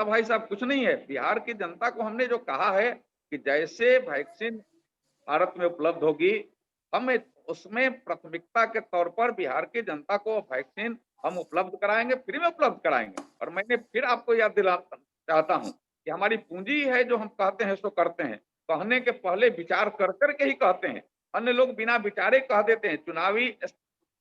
भाई साहब कुछ नहीं है। बिहार की जनता को हमने जो कहा है कि जैसे वैक्सीन भारत में उपलब्ध होगी, हम उसमें प्राथमिकता के तौर पर बिहार की जनता को वैक्सीन हम उपलब्ध कराएंगे, फ्री में उपलब्ध कराएंगे। और मैंने फिर आपको याद दिलाना चाहता हूं कि हमारी पूंजी है, जो हम कहते हैं सो करते हैं। कहने के पहले विचार कर करके ही कहते हैं। अन्य लोग बिना विचारे कह देते हैं,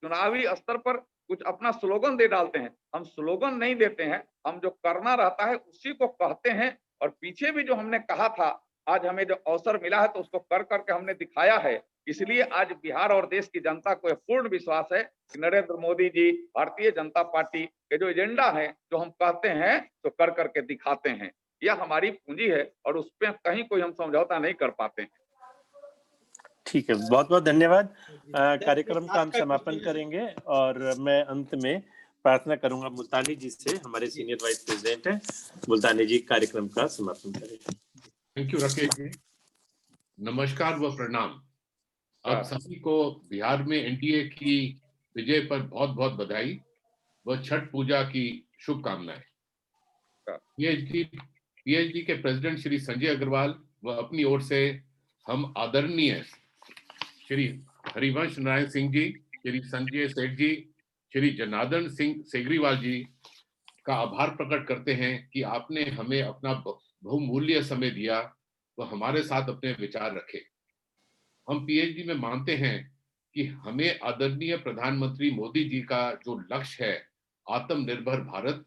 चुनावी स्तर पर कुछ अपना स्लोगन दे डालते हैं। हम स्लोगन नहीं देते हैं, हम जो करना रहता है उसी को कहते हैं। और पीछे भी जो हमने कहा था, आज हमें जो अवसर मिला है तो उसको कर करके हमने दिखाया है। इसलिए आज बिहार और देश की जनता को पूर्ण विश्वास है कि नरेंद्र मोदी जी, भारतीय जनता पार्टी के जो एजेंडा है, जो हम कहते हैं तो कर करके दिखाते हैं। यह हमारी पूंजी है और उस पर कहीं कोई हम समझौता नहीं कर पाते हैं। ठीक है, बहुत बहुत धन्यवाद। कार्यक्रम का हम समापन करेंगे और मैं अंत में प्रार्थना करूंगा मुल्तानी जी से, हमारे सीनियर वाइस प्रेसिडेंट हैं। मुल्तानी जी कार्यक्रम का समापन करें। Thank you Rakesh ji. नमस्कार व प्रणाम। आप सभी को बिहार में एनडीए की विजय पर बहुत बहुत बधाई व छठ पूजा की शुभकामनाएं। पीएचडी के प्रेसिडेंट श्री संजय अग्रवाल व अपनी ओर से हम आदरणीय श्री हरिवंश नारायण सिंह जी, श्री संजय सेठ जी, श्री जनार्दन सिंह सेगरीवाल जी का आभार प्रकट करते हैं कि आपने हमें अपना बहुमूल्य समय दिया व हमारे साथ अपने विचार रखे। हम पीएचडी में मानते हैं कि हमें आदरणीय प्रधानमंत्री मोदी जी का जो लक्ष्य है, आत्मनिर्भर Bharat,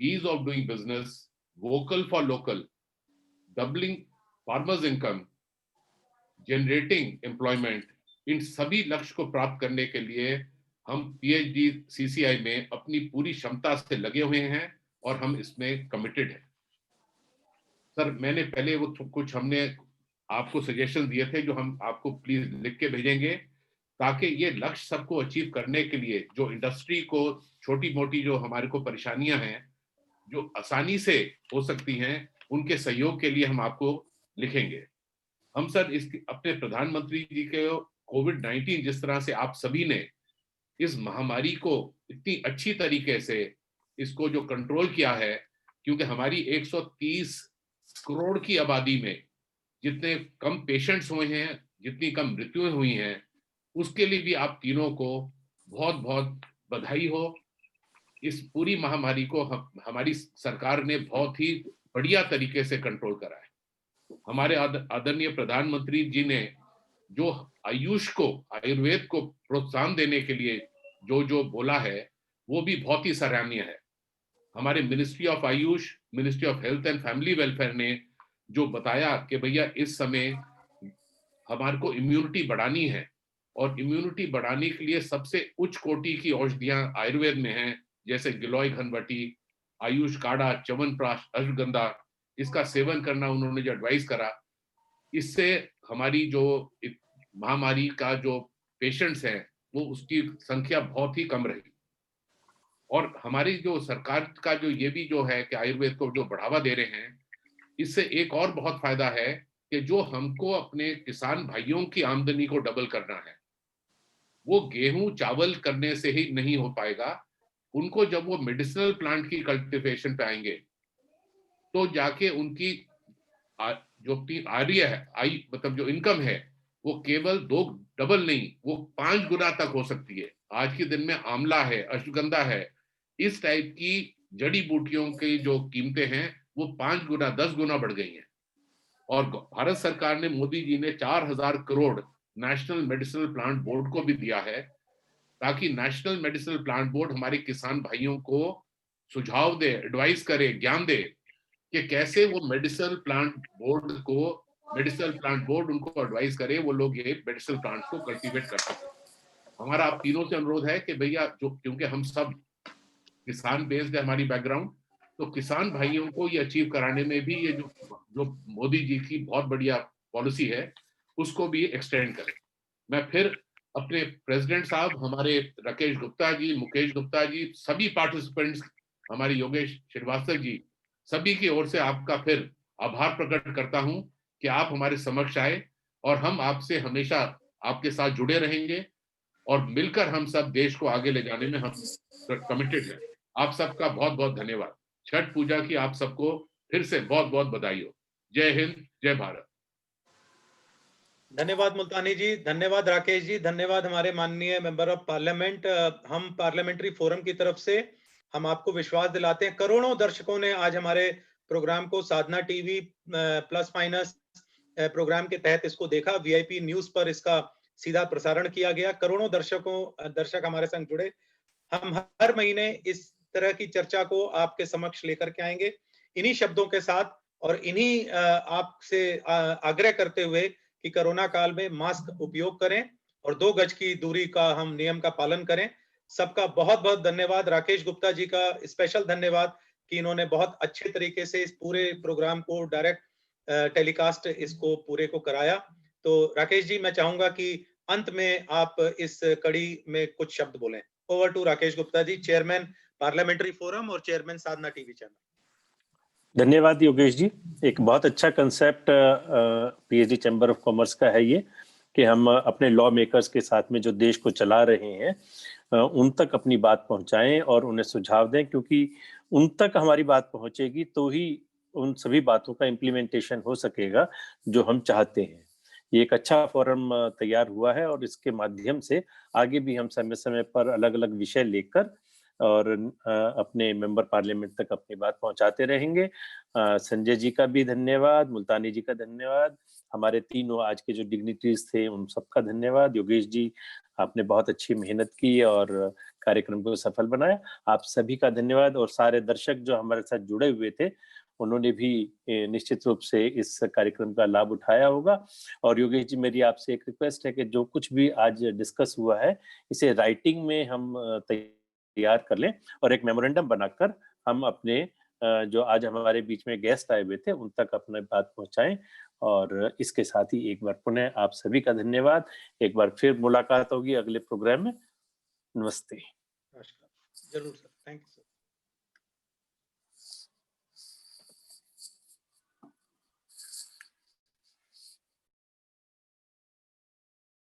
ease of doing business, vocal for local, doubling farmers income, generating employment, इन सभी लक्ष्य को प्राप्त करने के लिए हम पीएचडी सीसीआई में अपनी पूरी क्षमता से लगे हुए हैं और हम इसमें कमिटेड हैं। सर मैंने पहले वो कुछ हमने आपको सजेशन दिए थे जो हम आपको प्लीज लिख के भेजेंगे, ताकि ये लक्ष्य सबको अचीव करने के लिए जो इंडस्ट्री को छोटी मोटी जो हमारे को परेशानियां हैं जो आसानी से हो सकती हैं, उनके सहयोग के लिए हम आपको लिखेंगे। हम सर इस अपने प्रधानमंत्री जी के कोविड-19 जिस तरह से आप सभी ने इस महामारी को इतनी अच्छी तरीके से इसको जो कंट्रोल किया है, क्योंकि हमारी 130 करोड़ की आबादी में जितने कम पेशेंट्स हुए हैं, जितनी कम मृत्युएं हुई हैं, उसके लिए भी आप तीनों को बहुत बहुत बधाई हो। इस पूरी महामारी को हमारी सरकार ने बहुत ही बढ़िया तरीके से कंट्रोल करा है। हमारे आदरणीय प्रधानमंत्री जी ने जो आयुष को, आयुर्वेद को प्रोत्साहन देने के लिए जो जो बोला है, वो भी बहुत ही सराहनीय है। हमारे ministry of Ayush, ministry of health and family welfare ने जो बताया कि भैया इस समय हमारे को इम्यूनिटी बढ़ानी है, और इम्यूनिटी बढ़ाने के लिए सबसे उच्च कोटि की औषधियां आयुर्वेद में हैं, जैसे गिलोय घनवटी, आयुष काढ़ा, च्यवनप्राश, अश्वगंधा, इसका सेवन करना उन्होंने जो एडवाइस करा, इससे हमारी जो महामारी का जो पेशेंट्स हैं वो उसकी संख्या बहुत ही कम रही। और हमारी जो सरकार का जो ये भी जो है कि आयुर्वेद को जो बढ़ावा दे रहे हैं, इससे एक और बहुत फायदा है कि जो हमको अपने किसान भाइयों की आमदनी को डबल करना है, वो गेहूं चावल करने से ही नहीं हो पाएगा। उनको जब वो मेडिसिनल प्लांट की कल्टीवेशन पे आएंगे तो जाके उनकी जो आर्य है, मतलब जो इनकम है, वो केवल डबल नहीं, वो 5 गुना तक हो सकती है। आज के दिन में आंवला है, अश्वगंधा है, इस टाइप की जड़ी बूटियों की जो कीमतें हैं वो 5 गुना 10 गुना बढ़ गई हैं। और भारत सरकार ने, मोदी जी ने 4000 crore national medicinal plant board को भी दिया है, ताकि नेशनल मेडिसिनल प्लांट बोर्ड हमारे किसान भाइयों को सुझाव दे, एडवाइस करे, ज्ञान दे कि कैसे वो मेडिसिनल प्लांट बोर्ड उनको एडवाइस करे, वो लोग ये मेडिसिनल प्लांट्स को कल्टीवेट कर सके। हमारा आप तीनों से अनुरोध है कि भैया, जो क्योंकि हम सब किसान बेस्ड है हमारी बैकग्राउंड, तो किसान भाइयों को ये अचीव कराने में भी ये जो मोदी जी की बहुत बढ़िया पॉलिसी है, उसको भी एक्सटेंड करें। मैं फिर अपने प्रेसिडेंट साहब, हमारे राकेश गुप्ता जी, मुकेश गुप्ता जी, सभी पार्टिसिपेंट्स, हमारे योगेश श्रीवास्तव जी, सभी की ओर से आपका फिर आभार प्रकट करता हूं कि आप हमारे समक्ष आए, और हम आपसे हमेशा आपके साथ जुड़े रहेंगे, और मिलकर हम सब देश को आगे ले जाने में हम कमिटेड हैं। आप सबका बहुत बहुत धन्यवाद। छठ पूजा की आप सबको फिर से बहुत बहुत बधाई हो। जय हिंद, जय भारत। धन्यवाद मुल्तानी जी, धन्यवाद राकेश जी, धन्यवाद हमारे माननीय मेंबर ऑफ पार्लियामेंट। हम पार्लियामेंट्री फोरम की तरफ से हम आपको विश्वास दिलाते हैं, करोड़ों दर्शकों ने आज हमारे प्रोग्राम को साधना टीवी प्लस माइनस प्रोग्राम के तहत इसको देखा, वीआईपी न्यूज पर इसका सीधा प्रसारण किया गया, करोड़ों दर्शक हमारे संग जुड़े। हम हर महीने इस तरह की चर्चा को आपके समक्ष लेकर के आएंगे, इन्हीं शब्दों के साथ और इन्हीं आपसे आग्रह करते हुए कि कोरोना काल में मास्क उपयोग करें और 2 गज की दूरी का हम नियम का पालन करें। सबका बहुत बहुत धन्यवाद। राकेश गुप्ता जी का स्पेशल धन्यवाद कि इन्होंने बहुत अच्छे तरीके से इस पूरे प्रोग्राम को डायरेक्ट टेलीकास्ट इसको पूरे को कराया। तो राकेश जी, मैं चाहूंगा कि अंत में आप इस कड़ी में कुछ शब्द बोलें। Over to Rakesh Gupta ji, chairman parliamentary forum और चेयरमैन साधना टीवी चैनल। धन्यवाद योगेश जी। एक बहुत अच्छा concept PHD chamber of commerce का है ये, कि हम अपने लॉ मेकर्स के साथ में जो देश को चला रहे हैं उन तक अपनी बात पहुंचाएं और उन्हें सुझाव दें, क्योंकि उन तक हमारी बात पहुंचेगी तो ही उन सभी बातों का इम्प्लीमेंटेशन हो सकेगा जो हम चाहते हैं। ये एक अच्छा फोरम तैयार हुआ है और इसके माध्यम से आगे भी हम समय समय पर अलग अलग विषय लेकर और अपने मेंबर पार्लियामेंट तक अपनी बात पहुंचाते रहेंगे। संजय जी का भी धन्यवाद, मुल्तानी जी का धन्यवाद, हमारे तीनों आज के जो डिग्निटरीज थे उन सबका धन्यवाद। योगेश जी, आपने बहुत अच्छी मेहनत की और कार्यक्रम को सफल बनाया। आप सभी का धन्यवाद, और सारे दर्शक जो हमारे साथ जुड़े हुए थे उन्होंने भी निश्चित रूप से इस कार्यक्रम का लाभ उठाया होगा। और योगेश जी, मेरी आपसे एक रिक्वेस्ट है कि जो कुछ भी आज डिस्कस हुआ है इसे राइटिंग में हम तैयार कर लें और एक मेमोरेंडम बनाकर हम अपने जो आज हमारे बीच में गेस्ट आए हुए थे उन तक अपने बात पहुंचाएं। और इसके साथ ही एक बार पुनः आप सभी का धन्यवाद। एक बार फिर मुलाकात होगी अगले प्रोग्राम में। नमस्ते। नमस्कार। जरूर सर, थैंक यू सर।